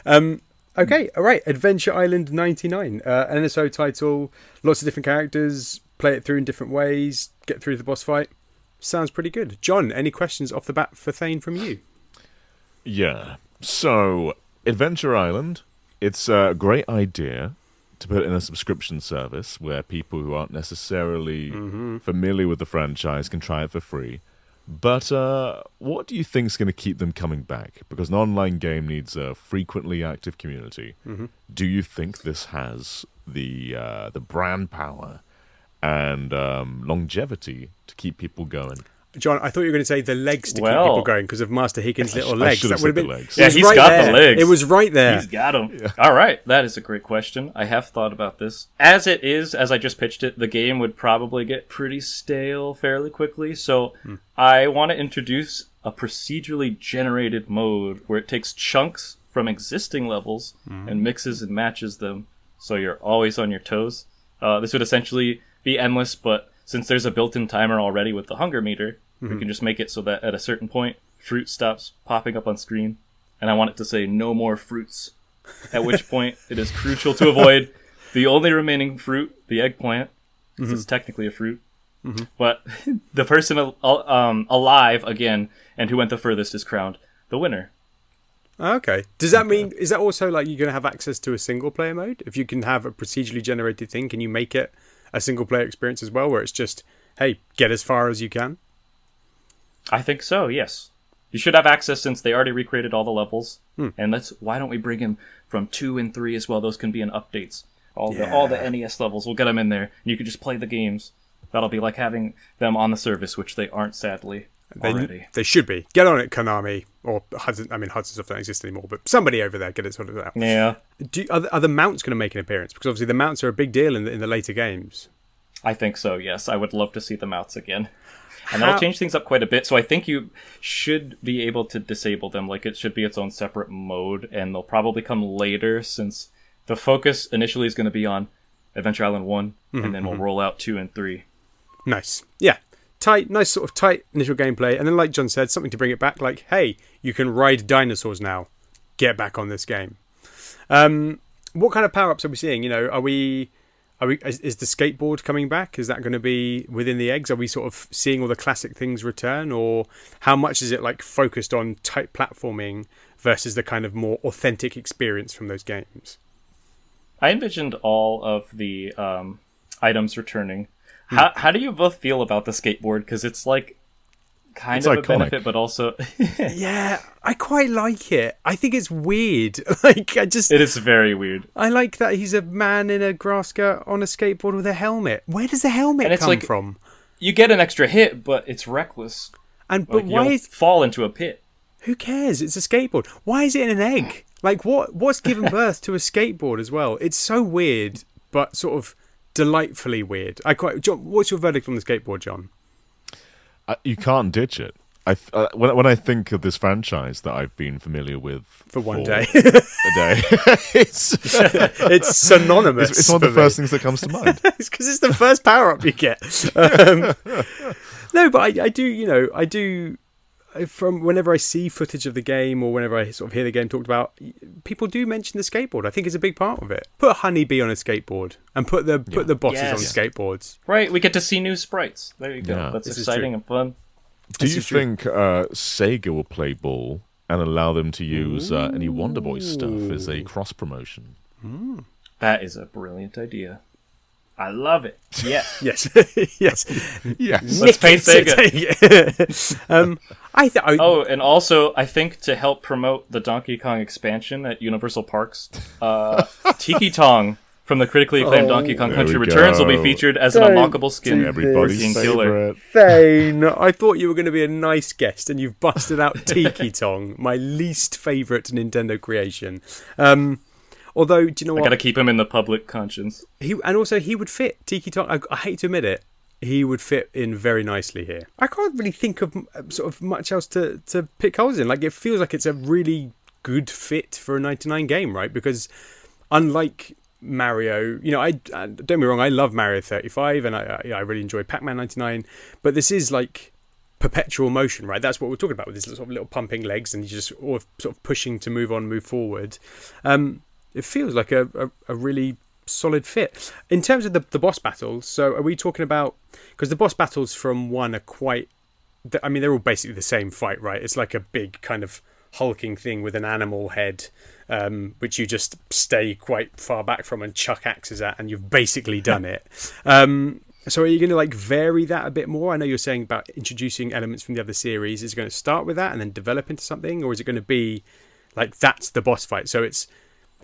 Okay, all right, Adventure Island 99, an NSO title, lots of different characters, play it through in different ways, get through the boss fight. Sounds pretty good. John, any questions off the bat for Thane from you? Yeah. So, Adventure Island, it's a great idea to put in a subscription service where people who aren't necessarily familiar with the franchise can try it for free. But what do you think is going to keep them coming back? Because an online game needs a frequently active community. Do you think this has the brand power and longevity to keep people going? John, I thought you were going to say the legs to keep people going because of Master Higgins' little legs. That would have been legs. Yeah, he's got the legs. It was right there. He's got them. Yeah. All right, that is a great question. I have thought about this. As it is, as I just pitched it, the game would probably get pretty stale fairly quickly. So I want to introduce a procedurally generated mode where it takes chunks from existing levels and mixes and matches them, so you're always on your toes. This would essentially be endless, but since there's a built-in timer already with the hunger meter, we can just make it so that at a certain point, fruit stops popping up on screen, and I want it to say no more fruits, at which point it is crucial to avoid the only remaining fruit, the eggplant, because it's technically a fruit, but the person alive again and who went the furthest is crowned the winner. Okay. Does that mean, is that also like you're going to have access to a single player mode? If you can have a procedurally generated thing, can you make it a single player experience as well, where it's just, hey, get as far as you can? I think so, yes. You should have access since they already recreated all the levels. And why don't we bring in from 2 and 3 as well? Those can be in updates. All the NES levels, we'll get them in there. And you can just play the games. That'll be like having them on the service, which they aren't, sadly, already. They should be. Get on it, Konami. Or Hudson. I mean, Hudson Soft don't exist anymore, but somebody over there get it sorted out. Yeah. Are the mounts going to make an appearance? Because obviously the mounts are a big deal in the later games. I think so, yes. I would love to see the mounts again. And that'll change things up quite a bit, so I think you should be able to disable them. Like, it should be its own separate mode, and they'll probably come later, since the focus initially is going to be on Adventure Island 1, and then we'll roll out 2 and 3. Nice. Yeah. Nice sort of tight initial gameplay, and then like John said, something to bring it back, like, hey, you can ride dinosaurs now. Get back on this game. What kind of power-ups are we seeing? You know, is the skateboard coming back? Is that going to be within the eggs? Are we sort of seeing all the classic things return, or how much is it like focused on tight platforming versus the kind of more authentic experience from those games? I envisioned all of the items returning. How do you both feel about the skateboard? Because it's like it's of iconic. A benefit, but also yeah, I quite like it. I think it's weird. It is very weird. I like that he's a man in a grass skirt on a skateboard with a helmet. Where does the helmet come from? You get an extra hit, but it's reckless. But why fall into a pit? Who cares? It's a skateboard. Why is it in an egg? Like what's given birth to a skateboard as well? It's so weird, but sort of delightfully weird. John, what's your verdict on the skateboard, John? You can't ditch it. When I think of this franchise that I've been familiar with for one day, it's synonymous. It's one of the first things that comes to mind. It's because it's the first power up you get. No, but I do, from whenever I see footage of the game or whenever I sort of hear the game talked about, people do mention the skateboard. I think it's a big part of it. Put a honeybee on a skateboard and put the bosses on skateboards. Right, we get to see new sprites. There you go. That's exciting and fun. Do you think Sega will play ball and allow them to use any Wonder Boy stuff as a cross promotion? That is a brilliant idea. I love it. Yes. Yes. Yes. Yes. Let's pay Sega. And also, I think to help promote the Donkey Kong expansion at Universal Parks, Tiki Tong from the critically acclaimed Donkey Kong Country Returns will be featured as an unlockable skin. Everybody's favorite. Thane, I thought you were going to be a nice guest, and you've busted out Tiki Tong, my least favourite Nintendo creation. Although, do you know what? I gotta keep him in the public conscience. He would fit. Tiki Tong, I hate to admit it, he would fit in very nicely here. I can't really think of sort of much else to pick holes in. Like, it feels like it's a really good fit for a 99 game, right? Because unlike Mario, I don't get me wrong, I love Mario 35 and I really enjoy Pac-Man 99, but this is like perpetual motion, right? That's what we're talking about with this sort of little pumping legs and you just all sort of pushing to move forward. It feels like a really solid fit. In terms of the boss battles, so are we talking about... Because the boss battles from 1 are quite... I mean, they're all basically the same fight, right? It's like a big kind of hulking thing with an animal head, which you just stay quite far back from and chuck axes at, and you've basically done it. So are you going to like vary that a bit more? I know you're saying about introducing elements from the other series. Is it going to start with that and then develop into something? Or is it going to be like that's the boss fight? So it's...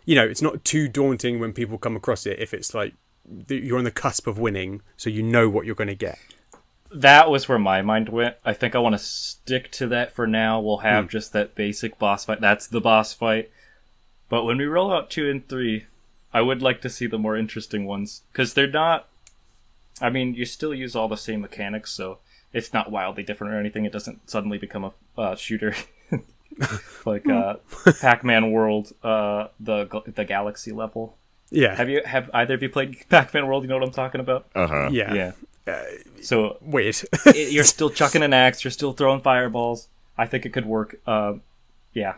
it's not too daunting when people come across it if it's like you're on the cusp of winning, so you know what you're going to get. That was where my mind went. I think I want to stick to that for now. We'll have just that basic boss fight. That's the boss fight. But when we roll out 2 and 3, I would like to see the more interesting ones. Because they're not... I mean, you still use all the same mechanics, so it's not wildly different or anything. It doesn't suddenly become a shooter. Like Pac-Man World, the Galaxy level. Yeah. Have either of you played Pac-Man World? You know what I'm talking about? Yeah. So weird. You're still chucking an axe. You're still throwing fireballs. I think it could work. Yeah.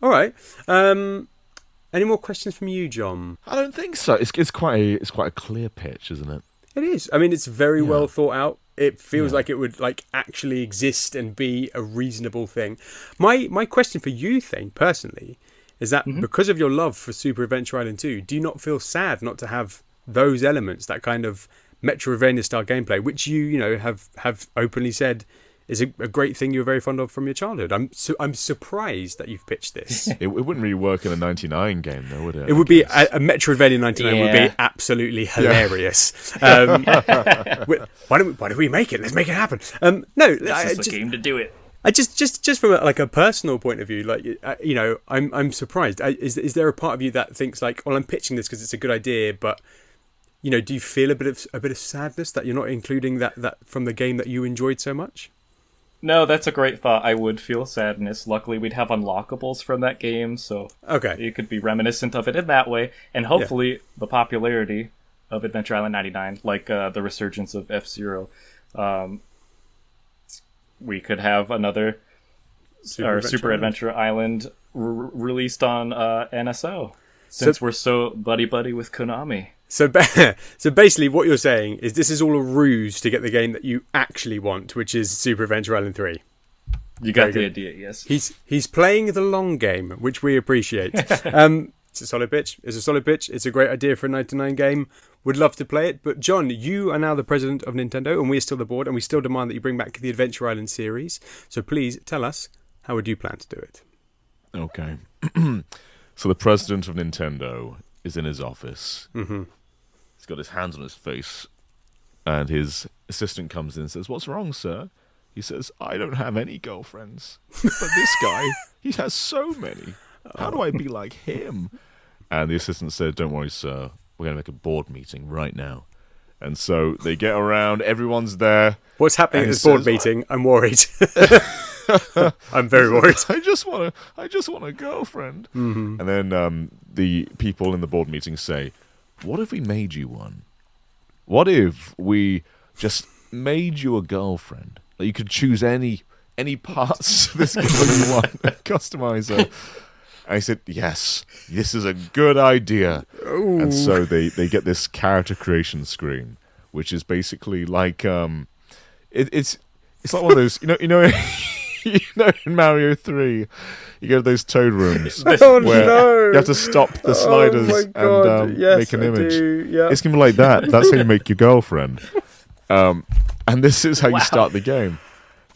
All right. Any more questions from you, John? I don't think so. It's quite a clear pitch, isn't it? It is. I mean, it's very well thought out. It feels like it would like actually exist and be a reasonable thing. My question for you, Thane, personally, is that because of your love for Super Adventure Island 2, do you not feel sad not to have those elements, that kind of Metroidvania style gameplay, which you have openly said is a great thing you're very fond of from your childhood? I'm surprised that you've pitched this. It wouldn't really work in a 99 game, though, would it? It would be a Metroidvania 99 would be absolutely hilarious. Why don't we make it? Let's make it happen. This is the game to do it. I just from a personal point of view, like I'm surprised. Is there a part of you that thinks like, well, I'm pitching this because it's a good idea, but do you feel a bit of sadness that you're not including that from the game that you enjoyed so much? No, that's a great thought. I would feel sadness. Luckily, we'd have unlockables from that game, so you could be reminiscent of it in that way. And hopefully, the popularity of Adventure Island 99, like the resurgence of F-Zero, we could have another Super Adventure Island released on NSO, since we're so buddy-buddy with Konami. So basically what you're saying is this is all a ruse to get the game that you actually want, which is Super Adventure Island 3. You got the idea, yes. He's playing the long game, which we appreciate. It's a solid pitch. It's a great idea for a 99 game. Would love to play it. But John, you are now the president of Nintendo, and we're still the board, and we still demand that you bring back the Adventure Island series. So please tell us, how would you plan to do it? Okay. So the president of Nintendo is in his office. Mm-hmm. He's got his hands on his face, and his assistant comes in and says, "What's wrong, sir?" He says, "I don't have any girlfriends, but this guy, he has so many. How do I be like him?" And the assistant said, "Don't worry, sir. We're going to make a board meeting right now." And so they get around, everyone's there. What's happening at this board meeting? I'm worried. I'm very worried. I just want a girlfriend. Mm-hmm. And then the people in the board meeting say, "What if we made you one? What if we just made you a girlfriend. Like, you could choose any parts of this game that you want, customize her. And I said, yes, this is a good idea. Ooh. And so they get this character creation screen, which is basically like it's like one of those you know in Mario 3 you go to those toad rooms where you have to stop the sliders and make an image. It's gonna be like that. That's how you make your girlfriend. And this is how you start the game.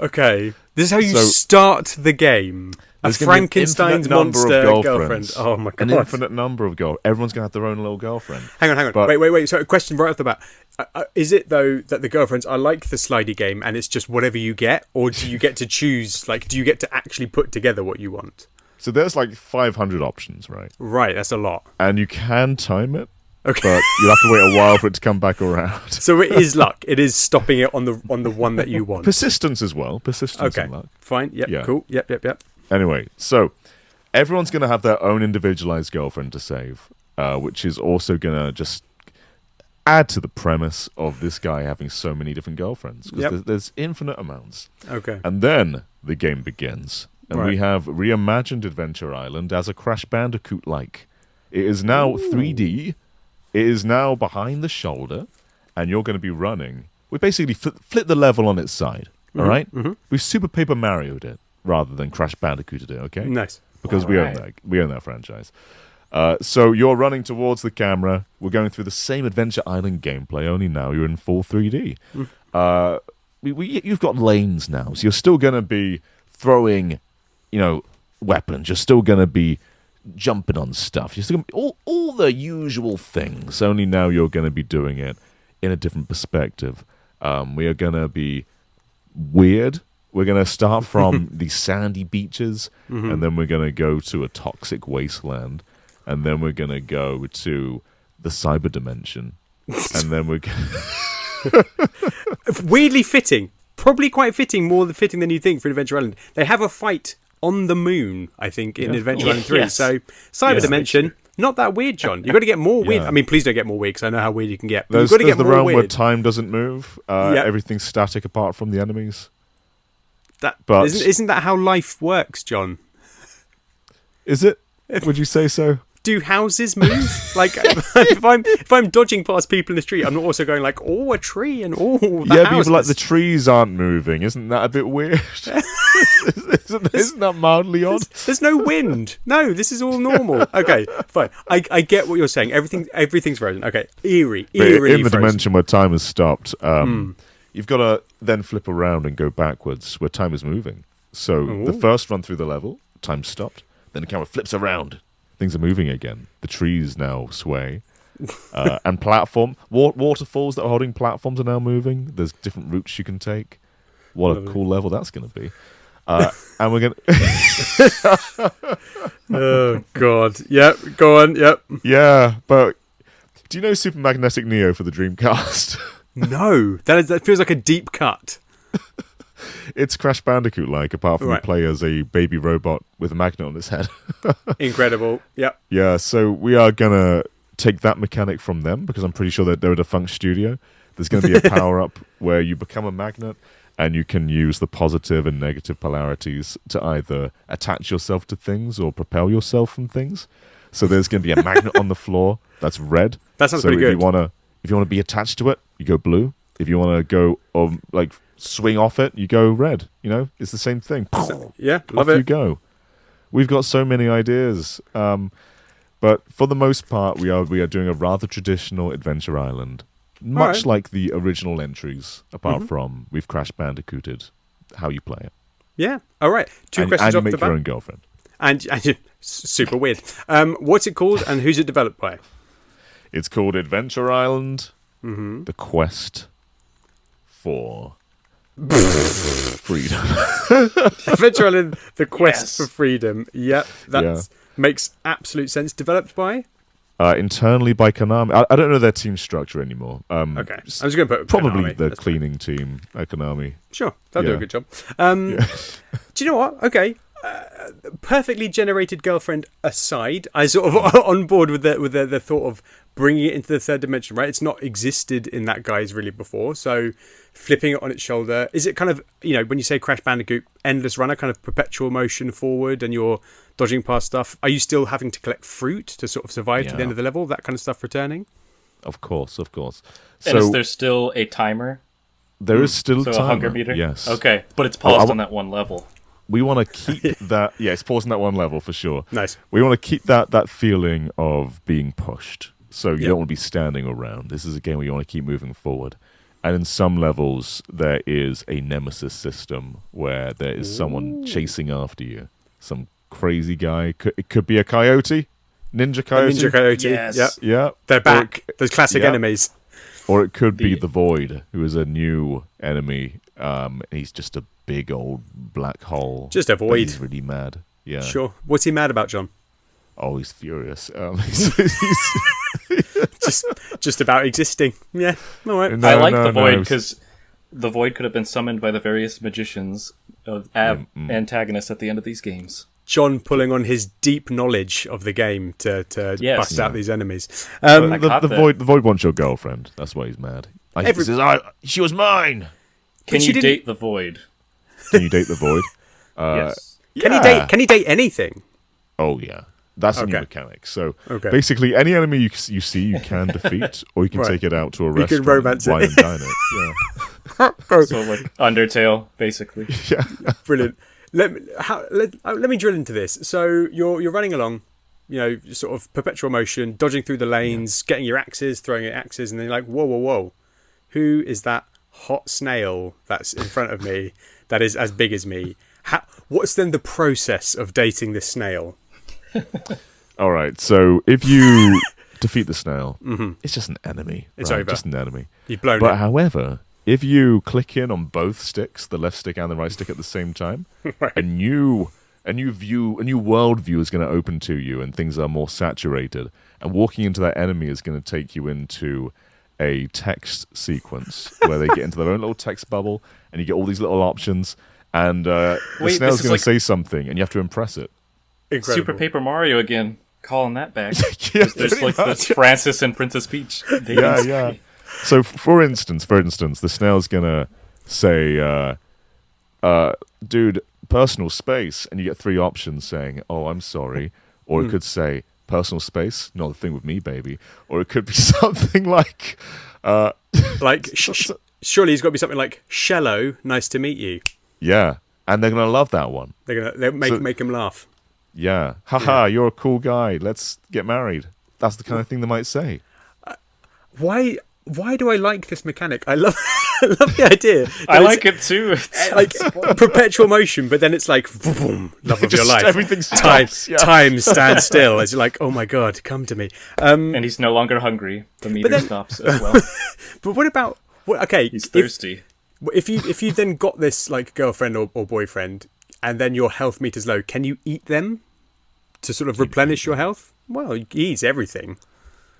Okay, this is how you start the game. A Frankenstein's monster girlfriend. Oh my god! An infinite number of girls. Everyone's gonna have their own little girlfriend. Hang on. But, wait. So, a question right off the bat: is it though that the girlfriends are like the slidey game, and it's just whatever you get, or do you get to choose? Like, do you get to actually put together what you want? So there's like 500 options, right? Right, that's a lot. And you can time it. Okay. But you'll have to wait a while for it to come back around. So it is luck. It is stopping it on the one that you want. Persistence as well. Persistence and luck. Fine. Yep. Yeah. Cool. Yep. Anyway, so everyone's going to have their own individualized girlfriend to save, which is also going to just add to the premise of this guy having so many different girlfriends. Because there's infinite amounts. Okay. And then the game begins. And we have reimagined Adventure Island as a Crash Bandicoot-like. It is now 3D. It is now behind the shoulder. And you're going to be running. We basically flip the level on its side. All right? Mm-hmm. We've Super Paper Mario'd it, rather than Crash Bandicooted it, okay? Nice. Because we own that franchise. So you're running towards the camera. We're going through the same Adventure Island gameplay, only now you're in full 3D. You've got lanes now, so you're still going to be throwing, weapons. You're still going to be jumping on stuff. You're still gonna be all the usual things. Only now you're going to be doing it in a different perspective. We are going to be weird. We're going to start from the sandy beaches, and then we're going to go to a toxic wasteland, and then we're going to go to the cyber dimension, and then we're weirdly fitting, probably quite fitting, more fitting than you think for Adventure Island. They have a fight on the moon, I think, in Adventure Island 3. Yes. So cyber dimension, not that weird, John. You've got to get more weird. I mean, please don't get more weird, because I know how weird you can get. You've got to get the more realm weird. where time doesn't move. Everything's static apart from the enemies. But isn't that how life works, John? Is it? Would you say so? Do houses move? Like, if I'm dodging past people in the street, I'm not also going like, oh, a tree and oh, the houses. But like the trees aren't moving. Isn't that a bit weird? Isn't that mildly odd? There's no wind. No, this is all normal. Okay, fine. I get what you're saying. Everything's frozen. Okay, eerie in the frozen. dimension where time has stopped. You've got to then flip around and go backwards where time is moving. So the first run through the level, time stopped. Then the camera flips around. Things are moving again. The trees now sway. And waterfalls that are holding platforms are now moving. There's different routes you can take. What a cool level that's going to be. And we're going to... Oh, God. Yep, go on, yep. Yeah, but do you know Super Magnetic Neo for the Dreamcast? No, that feels like a deep cut. It's Crash Bandicoot-like, apart from you play as a baby robot with a magnet on its head. Incredible, yep. Yeah, so we are going to take that mechanic from them, because I'm pretty sure that they're a defunct studio. There's going to be a power-up where you become a magnet, and you can use the positive and negative polarities to either attach yourself to things or propel yourself from things. So there's going to be a magnet on the floor that's red. That sounds pretty good. If you want to be attached to it, you go blue. If you want to go swing off it, you go red. It's the same thing. Yeah, love it. Off you go. We've got so many ideas, but for the most part, we are doing a rather traditional Adventure Island, much like the original entries. Apart from we've Crash Bandicooted how you play it. Yeah. All right. Two questions and off you the make bat. your own girlfriend. And super weird. What's it called, and who's it developed by? It's called Adventure Island: The Quest for Freedom. Adventure Island: The Quest for Freedom. Yep, that makes absolute sense. Developed by? Internally by Konami. I don't know their team structure anymore. Okay, I'm just going to put probably Konami. the cleaning team at Konami. Sure, they'll do a good job. Do you know what? Okay, perfectly generated girlfriend aside, I sort of on board with the thought of bringing it into the third dimension, right? It's not existed in that guise really before, so flipping it on its shoulder, is it kind of, when you say Crash Bandicoot endless runner, kind of perpetual motion forward and you're dodging past stuff? Are you still having to collect fruit to sort of survive to the end of the level, that kind of stuff returning? Of course. And is there still a timer? There is still a hunger meter? Yes. Okay, but it's paused on that one level. We want to keep that... Yeah, it's paused on that one level for sure. Nice. We want to keep that feeling of being pushed. So you don't want to be standing around. This is a game where you want to keep moving forward. And in some levels, there is a nemesis system where there is someone chasing after you. Some crazy guy. It could be a coyote. Ninja coyote. Ninja coyote. Yes. Yep. Yeah. They're back. Those classic enemies. Or it could be the Void, who is a new enemy. He's just a big old black hole. Just a void. He's really mad. Yeah. Sure. What's he mad about, John? Oh, he's furious. Just about existing. Yeah. All right. I like the Void because the Void could have been summoned by the various magicians of antagonists at the end of these games. John pulling on his deep knowledge of the game to bust out these enemies. The Void wants your girlfriend. That's why he's mad. He says, she was mine. Can you date the Void? Can you date the Void? Yes. Can he date anything? Oh, yeah. That's a new mechanic. So basically, any enemy you see, you can defeat, or you can take it out to a restaurant. You can romance and dine it. Yeah. So like Undertale, basically. Yeah. Brilliant. Let me drill into this. So you're running along, sort of perpetual motion, dodging through the lanes, getting your axes, throwing your axes, and then you're like, whoa. Who is that hot snail that's in front of me that is as big as me? What's then the process of dating this snail? All right, so if you defeat the snail, it's just an enemy. It's right? over. Just an enemy. You've blown it. But however, if you click in on both sticks, the left stick and the right stick at the same time, a new world view is going to open to you, and things are more saturated. And walking into that enemy is going to take you into a text sequence where they get into their own little text bubble, and you get all these little options. And the snail's going to say something, and you have to impress it. Incredible. Super Paper Mario again, calling that back. There's like much. the Francis and Princess Peach. Yeah. So, for instance, the snail's gonna say, "Dude, personal space," and you get three options saying, "Oh, I'm sorry," or it could say, "Personal space, not a thing with me, baby," or it could be something like, surely it's got to be something like, "Shallow, nice to meet you." Yeah, and they're gonna love that one. They'll make him laugh. Yeah, haha, you're a cool guy. Let's get married. That's the kind of thing they might say. Why do I like this mechanic? I love the idea. I like it too. It's like perpetual motion, but then it's like boom, love of your life. Everything stops. Time stands still as you're like, oh my god, come to me. And he's no longer hungry. The meter stops as well. But what about? Okay, he's thirsty. If you then got this like girlfriend or boyfriend, and then your health meter's low, can you eat them to sort of replenish your health? Well, he eats everything.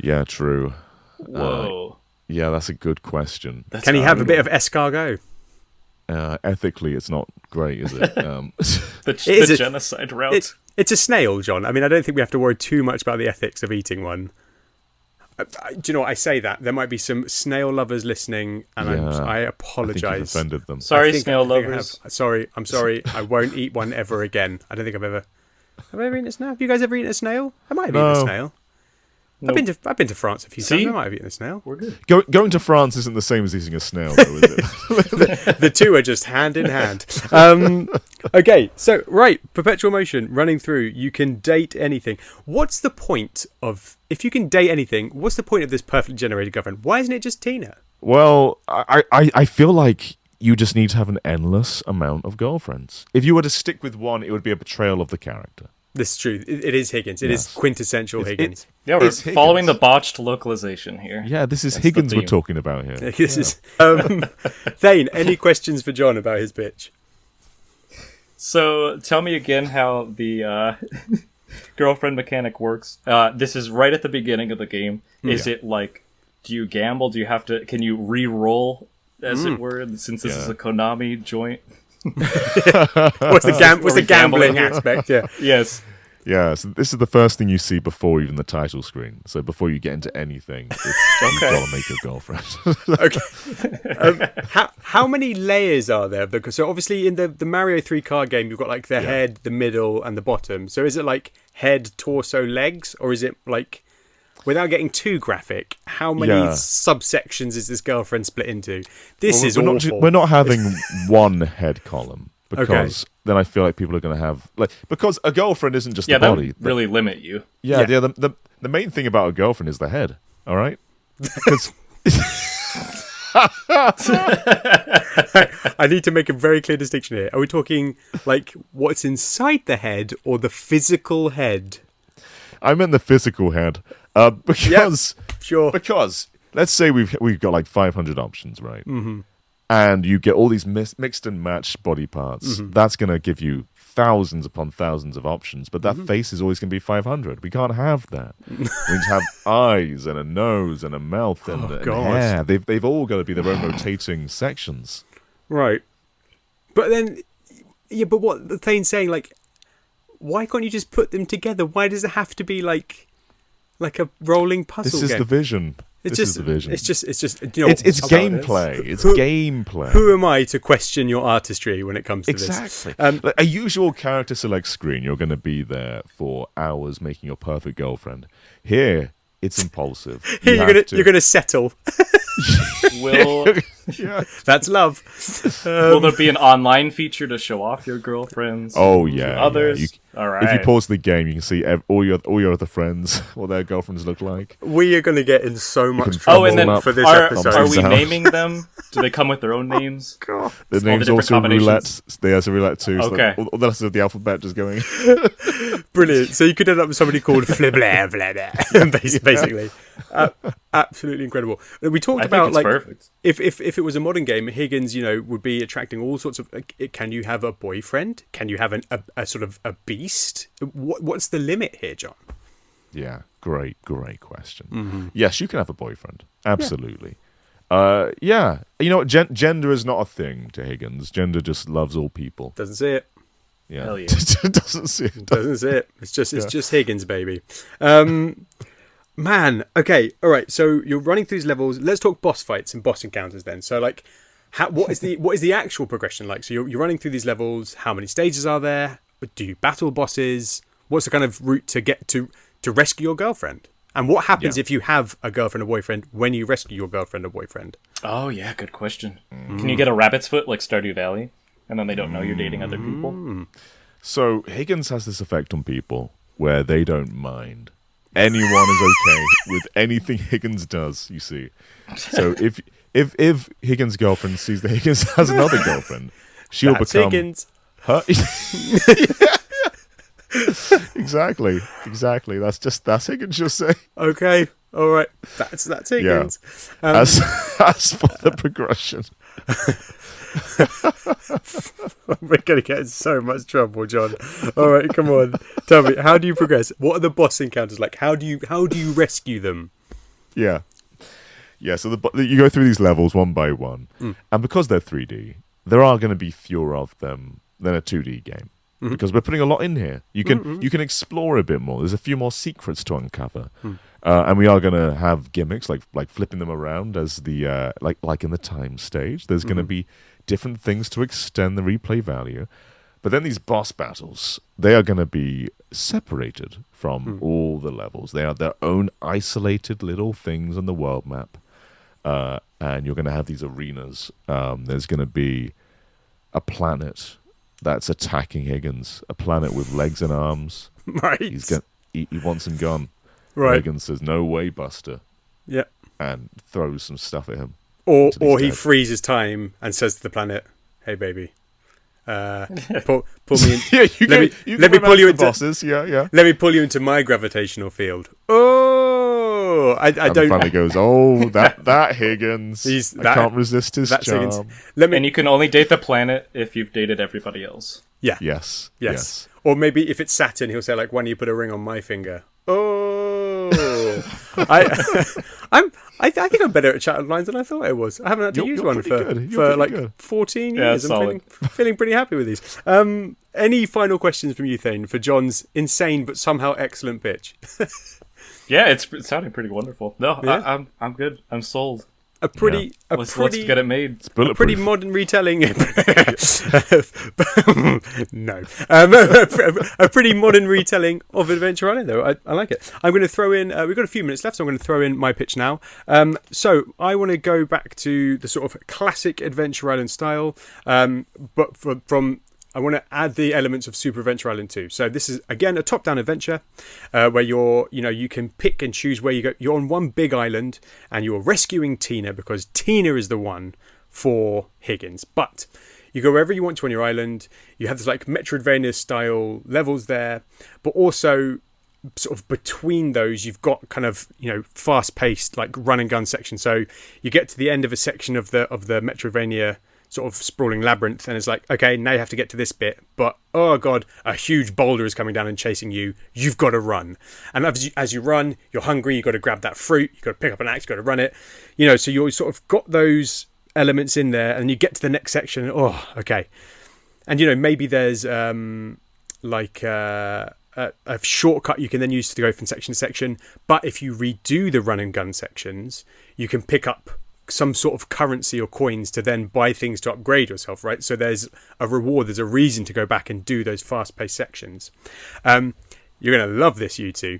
Yeah, true. Whoa. Yeah, that's a good question. Can he have a bit of escargot? Ethically, it's not great, is it? The genocide route. It's a snail, John. I mean, I don't think we have to worry too much about the ethics of eating one. Do you know what? I say that. There might be some snail lovers listening, and I apologise. I think you've offended them. Sorry, snail lovers. I'm sorry. I won't eat one ever again. I don't think I've ever eaten a snail. Have you guys ever eaten a snail? I might have eaten a snail. Nope. I've been to France a few times. I might have eaten a snail. We're good. Going to France isn't the same as eating a snail, though, is it? the two are just hand in hand. Okay, so perpetual motion running through. You can date anything. What's the point of, if you can date anything? What's the point of this perfectly generated girlfriend? Why isn't it just Tina? Well, I feel like you just need to have an endless amount of girlfriends. If you were to stick with one, it would be a betrayal of the character. This is true. It is Higgins. It is quintessential Higgins. We're following the botched localization here. Yeah, this is Higgins we're talking about here. This is Thane, any questions for John about his pitch? So, tell me again how the girlfriend mechanic works. This is right at the beginning of the game. Is it like, do you gamble? Can you re-roll, as it were, since this is a Konami joint? What's the gambling aspect? Yeah. Yes. Yeah, so this is the first thing you see before even the title screen. So before you get into anything, you've got to make your girlfriend. Okay. How many layers are there? Because so obviously in the Mario 3 card game, you've got like the head, the middle, and the bottom. So is it like head, torso, legs, or is it like, without getting too graphic, how many subsections is this girlfriend split into? This is awful. We're not having one head column. Because then I feel like people are going to have because a girlfriend isn't just the body. That would really limit you. Yeah. The main thing about a girlfriend is the head. All right. Because I need to make a very clear distinction here. Are we talking like what's inside the head or the physical head? I meant the physical head. Because sure. Because let's say we've got like 500 options, right? Mm-hmm. And you get all these mixed and matched body parts. Mm-hmm. That's going to give you thousands upon thousands of options. But that face is always going to be 500. We can't have that. We need to have eyes and a nose and a mouth and hair. They've all got to be their own rotating sections. Right. But then, but what Thane's saying, like, why can't you just put them together? Why does it have to be like a rolling puzzle game? This is the vision. It's just the vision. It's just it's gameplay. It's gameplay. Who am I to question your artistry when it comes to this? Exactly. A usual character select screen, you're going to be there for hours making your perfect girlfriend. Here, it's impulsive. You're going to settle. That's love. Will there be an online feature to show off your girlfriends? Oh yeah, others. Yeah. All right. If you pause the game, you can see all your other friends, what their girlfriends look like. We are going to get in so much trouble for this episode. Are we naming them? Do they come with their own names? God. The names also roulette. There's a roulette too. Okay. So all the rest of the alphabet just going. Brilliant. So you could end up with somebody called Flibler, basically. Absolutely incredible. We talked about like perfect. If it was a modern game, Higgins, would be attracting all sorts of. Can you have a boyfriend? Can you have a sort of a beast? What's the limit here, John? Yeah, great question. Mm-hmm. Yes, you can have a boyfriend. Absolutely. Yeah. You know what? Gender is not a thing to Higgins. Gender just loves all people. Doesn't see it. Yeah. Hell yeah. Doesn't see it. Doesn't see it. It's just Higgins, baby. Man, okay, all right. So you're running through these levels. Let's talk boss fights and boss encounters then. So like, what is the actual progression like? So you're running through these levels. How many stages are there? Do you battle bosses? What's the kind of route to get to rescue your girlfriend? And what happens if you have a girlfriend or boyfriend when you rescue your girlfriend or boyfriend? Oh yeah, good question. Can you get a rabbit's foot like Stardew Valley, and then they don't know you're dating other people? So Higgins has this effect on people where they don't mind. Anyone is okay with anything Higgins does, you see. So if Higgins' girlfriend sees that Higgins has another girlfriend, she'll become Higgins. Her. Exactly. That's Higgins, you'll say. Okay, all right. That's Higgins. Yeah. As for the progression. We're going to get in so much trouble, John. All right, come on. Tell me, how do you progress? What are the boss encounters like? How do you rescue them? Yeah. So you go through these levels one by one, and because they're 3D, there are going to be fewer of them than a 2D game. Because we're putting a lot in here. You can explore a bit more. There's a few more secrets to uncover. And we are going to have gimmicks like flipping them around as the like in the time stage. There's going to be different things to extend the replay value. But then these boss battles, they are going to be separated from all the levels. They are their own isolated little things on the world map. And you're going to have these arenas. There's going to be a planet that's attacking Higgins, a planet with legs and arms. Right. He wants him gone. Right. Higgins says, "No way, Buster." Yeah. And throws some stuff at him. Or he freezes time and says to the planet, "Hey, baby, pull me in. Yeah, let me pull you into bosses. Yeah. Let me pull you into my gravitational field." Oh, I don't. And finally goes, "Oh, that Higgins. I can't resist his charm." Higgins. And you can only date the planet if you've dated everybody else. Yeah. Yes. Or maybe if it's Saturn, he'll say like, "Why don't you put a ring on my finger?" Oh. cool. I think I'm better at chat lines than I thought I was. I haven't had to use one for like good. 14 years. I'm feeling pretty happy with these. Any final questions from you, Thane, for Jon's insane but somehow excellent pitch? Yeah, it's sounding pretty wonderful. No, yeah. I'm good. I'm sold. Let's get it made. A pretty modern retelling. No, a pretty modern retelling of Adventure Island, though. I like it. I'm going to throw in. We've got a few minutes left, so I'm going to throw in my pitch now. So I want to go back to the sort of classic Adventure Island style, but from. I want to add the elements of Super Adventure Island 2. So this is, again, a top-down adventure where you can pick and choose where you go. You're on one big island and you're rescuing Tina because Tina is the one for Higgins. But you go wherever you want to on your island. You have this like Metroidvania-style levels there. But also, sort of between those, you've got kind of, fast-paced like run-and-gun section. So you get to the end of a section of the Metroidvania sort of sprawling labyrinth, and it's like, okay, now you have to get to this bit, but oh god, a huge boulder is coming down and chasing you. You've got to run, and as you run, you're hungry. You've got to grab that fruit. You've got to pick up an axe. You've got to run it. So you sort of got those elements in there, and you get to the next section. And, oh, okay, and maybe there's like a shortcut you can then use to go from section to section. But if you redo the run and gun sections, you can pick up some sort of currency or coins to then buy things to upgrade yourself, right? So there's a reward, there's a reason to go back and do those fast-paced sections. You're going to love this, you two.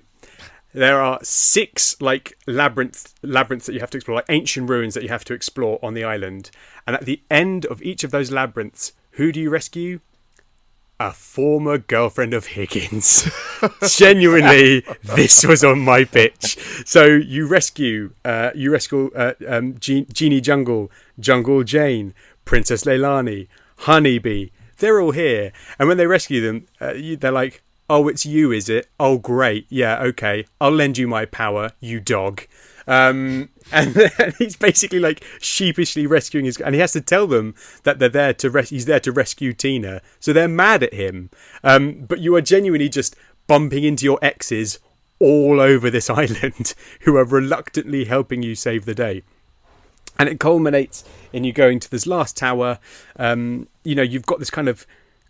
There are 6 like labyrinths that you have to explore, like ancient ruins that you have to explore on the island. And at the end of each of those labyrinths, who do you rescue? A former girlfriend of Higgins. Genuinely, this was on my pitch. So you rescue Genie Jungle, Jungle Jane, Princess Leilani, Honeybee. They're all here, and when they rescue them, they're like, "Oh, it's you, is it? Oh, great. Yeah, okay. I'll lend you my power, you dog." And he's basically like sheepishly rescuing and he has to tell them that they're there to he's there to rescue Tina, so they're mad at him, but you are genuinely just bumping into your exes all over this island who are reluctantly helping you save the day. And it culminates in you going to this last tower. You've got this kind of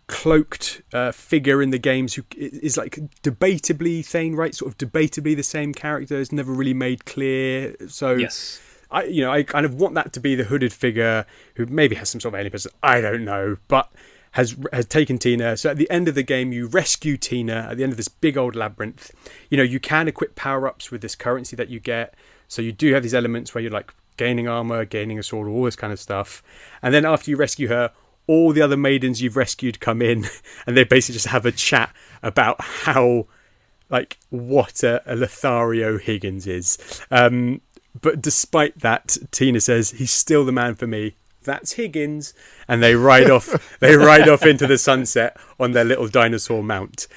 cloaked figure in the games who is like debatably Thane, right? Sort of debatably the same character. It's never really made clear. So yes, I kind of want that to be the hooded figure who maybe has some sort of alien person. I don't know, but has taken Tina. So at the end of the game, you rescue Tina at the end of this big old labyrinth. You can equip power-ups with this currency that you get. So you do have these elements where you're like gaining armor, gaining a sword, all this kind of stuff. And then after you rescue her, all the other maidens you've rescued come in and they basically just have a chat about what a Lothario Higgins is. But despite that, Tina says, he's still the man for me. That's Higgins. And they ride off into the sunset on their little dinosaur mount.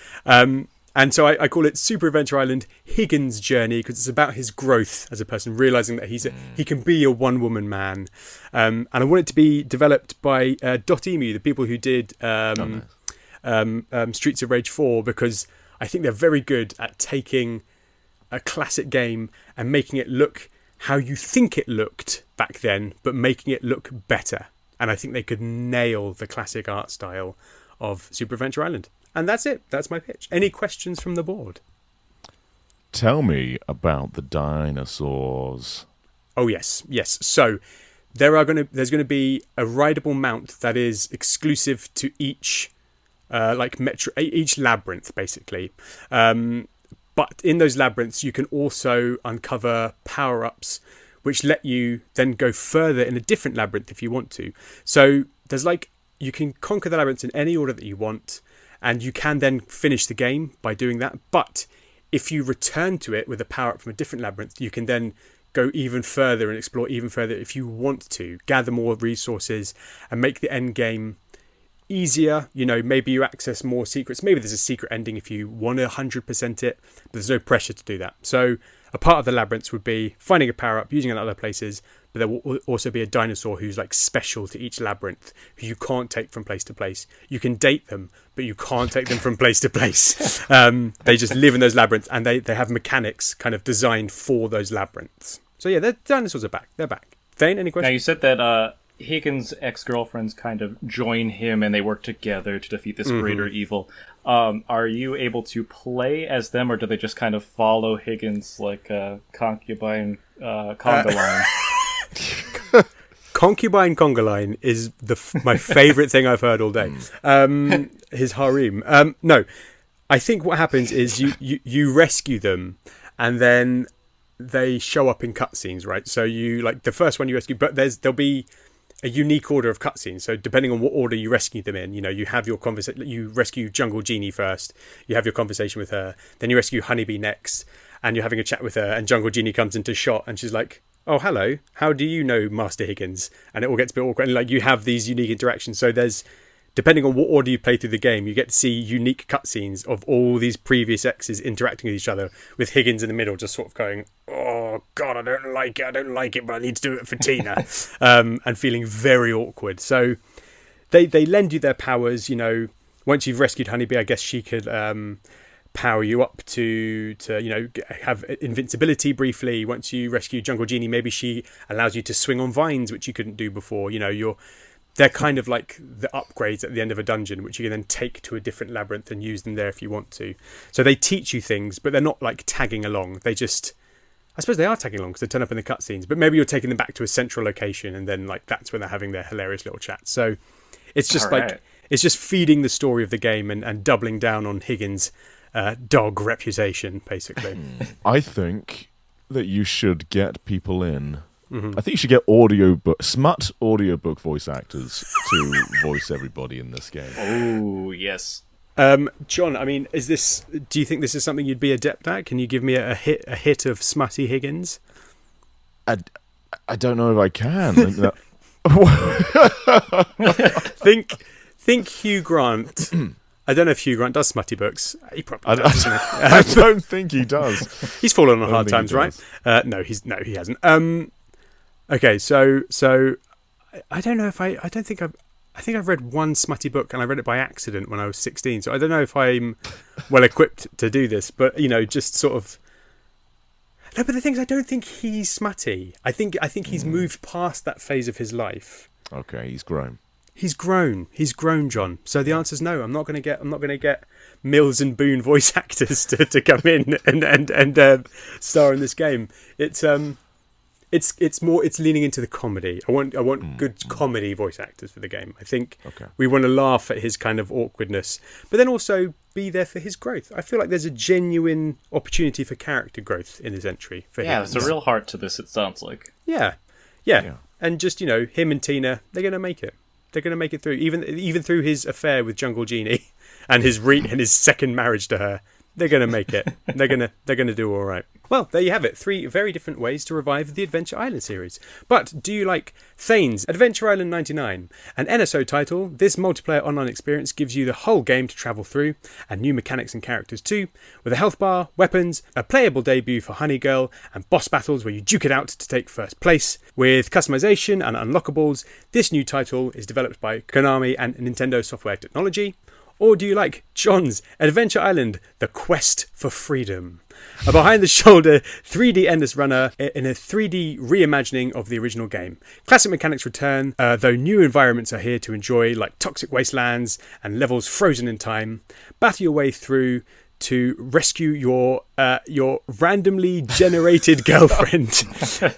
And so I call it Super Adventure Island Higgins' Journey because it's about his growth as a person, realising that he can be a one-woman man. And I want it to be developed by Dotemu, the people who did Streets of Rage 4, because I think they're very good at taking a classic game and making it look how you think it looked back then, but making it look better. And I think they could nail the classic art style of Super Adventure Island. And that's it. That's my pitch. Any questions from the board? Tell me about the dinosaurs. Oh, yes. So there's going to be a rideable mount that is exclusive to each each labyrinth, basically. But in those labyrinths, you can also uncover power-ups which let you then go further in a different labyrinth if you want to. So there's you can conquer the labyrinths in any order that you want. And you can then finish the game by doing that. But if you return to it with a power-up from a different labyrinth, you can then go even further and explore even further if you want to. Gather more resources and make the end game easier. Maybe you access more secrets. Maybe there's a secret ending if you want to 100% it. But there's no pressure to do that. So a part of the labyrinths would be finding a power-up, using it in other places, but there will also be a dinosaur who's like special to each labyrinth, who you can't take from place to place. You can date them, but you can't take them from place to place. They just live in those labyrinths, and they have mechanics kind of designed for those labyrinths. So yeah, the dinosaurs are back. They're back. Thane, any questions? Now, you said that Higgins' ex-girlfriends kind of join him and they work together to defeat this greater evil. Are you able to play as them, or do they just kind of follow Higgins like a concubine conga line? Concubine conga line is my favourite thing I've heard all day. His harem. No, I think what happens is you rescue them, and then they show up in cutscenes, right? So you, like, the first one you rescue, but there'll be a unique order of cutscenes. So depending on what order you rescue them in, you have your conversation. You rescue Jungle Genie first. You have your conversation with her. Then you rescue Honeybee next, and you're having a chat with her. And Jungle Genie comes into shot, and she's like, "Oh, hello. How do you know Master Higgins?" And it all gets a bit awkward. And like, you have these unique interactions. So depending on what order you play through the game, you get to see unique cutscenes of all these previous exes interacting with each other, with Higgins in the middle just sort of going, "Oh, God, I don't like it, but I need to do it for Tina," and feeling very awkward. So they lend you their powers. Once you've rescued Honeybee, I guess she could power you up to have invincibility briefly. Once you rescue Jungle Genie, maybe she allows you to swing on vines, which you couldn't do before. They're kind of like the upgrades at the end of a dungeon, which you can then take to a different labyrinth and use them there if you want to. So they teach you things, but they're not like tagging along. I suppose they are tagging along because they turn up in the cutscenes, but maybe you're taking them back to a central location, and then like that's when they're having their hilarious little chats. So it's just it's just feeding the story of the game and doubling down on Higgins' dog reputation, basically. I think that you should get people in. I think you should get smut audiobook voice actors to voice everybody in this game. Oh, yes. John, I mean, do you think this is something you'd be adept at? Can you give me a hit of smutty Higgins? I don't know if I can. Think Hugh Grant. I don't know if Hugh Grant does smutty books. He probably does. I don't think he does. He's fallen on hard times, right? No, he hasn't. Okay, so I don't know if I think I've read one smutty book, and I read it by accident when I was 16. So I don't know if I'm well equipped to do this, but just sort of. No, but the thing is, I don't think he's smutty. I think he's moved past that phase of his life. Okay, he's grown. He's grown, John. So the answer is no. I'm not going to get Mills and Boone voice actors to come in and star in this game. It's leaning into the comedy. I want good comedy voice actors for the game. I think we want to laugh at his kind of awkwardness, but then also be there for his growth. I feel like there's a genuine opportunity for character growth in this entry for him. Yeah, there's a real heart to this, it sounds like. Yeah. And just, him and Tina, they're going to make it. They're going to make it through, even through his affair with Jungle Genie and his second marriage to her. They're going to make it. They're going to do all right. Well, there you have it. 3 very different ways to revive the Adventure Island series. But do you like Thane's Adventure Island 99? An NSO title, this multiplayer online experience gives you the whole game to travel through, and new mechanics and characters too, with a health bar, weapons, a playable debut for Honey Girl, and boss battles where you duke it out to take first place. With customization and unlockables, this new title is developed by Konami and Nintendo Software Technology. Or do you like John's Adventure Island, The Quest for Freedom? A behind-the-shoulder 3D endless runner in a 3D reimagining of the original game. Classic mechanics return, though new environments are here to enjoy, like toxic wastelands and levels frozen in time. Battle your way through to rescue your randomly generated girlfriend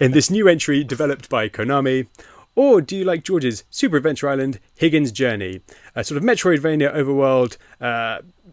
in this new entry developed by Konami. Or do you like George's Super Adventure Island, Higgins' Journey? A sort of Metroidvania overworld,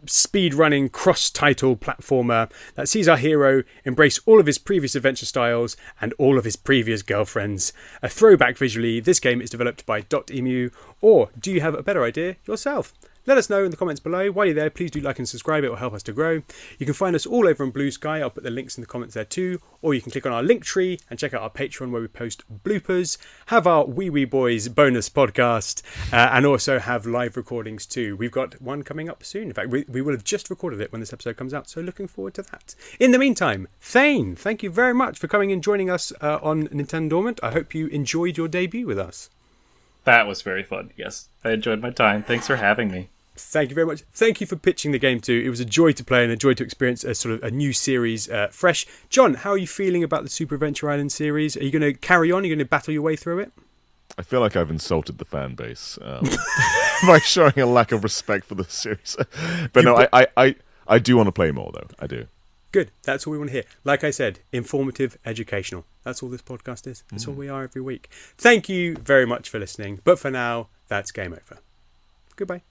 speed-running, cross-title platformer that sees our hero embrace all of his previous adventure styles and all of his previous girlfriends. A throwback visually, this game is developed by Dot Emu. Or do you have a better idea yourself? let us know in the comments below. While you're there, please do like and subscribe. It will help us to grow. You can find us all over on Bluesky. I'll put the links in the comments there too. Or you can click on our link tree and check out our Patreon where we post bloopers, have our Wee Boys bonus podcast, and also have live recordings too. We've got one coming up soon. In fact, we will have just recorded it when this episode comes out, so looking forward to that. In the meantime, Thane, thank you very much for coming and joining us on NintenDormant. I hope you enjoyed your debut with us. That was very fun, yes. I enjoyed my time. Thanks for having me. Thank you very much. Thank you for pitching the game too. It was a joy to play and a joy to experience a sort of a new series fresh. Jon, how are you feeling about the Super Adventure Island series? Are you going to carry on? Are you going to battle your way through it? I feel like I've insulted the fan base by showing a lack of respect for the series. But I do want to play more, though. I do. Good. That's all we want to hear. Like I said, informative, educational. That's all this podcast is. That's all we are every week. Thank you very much for listening. But for now, that's game over. Goodbye.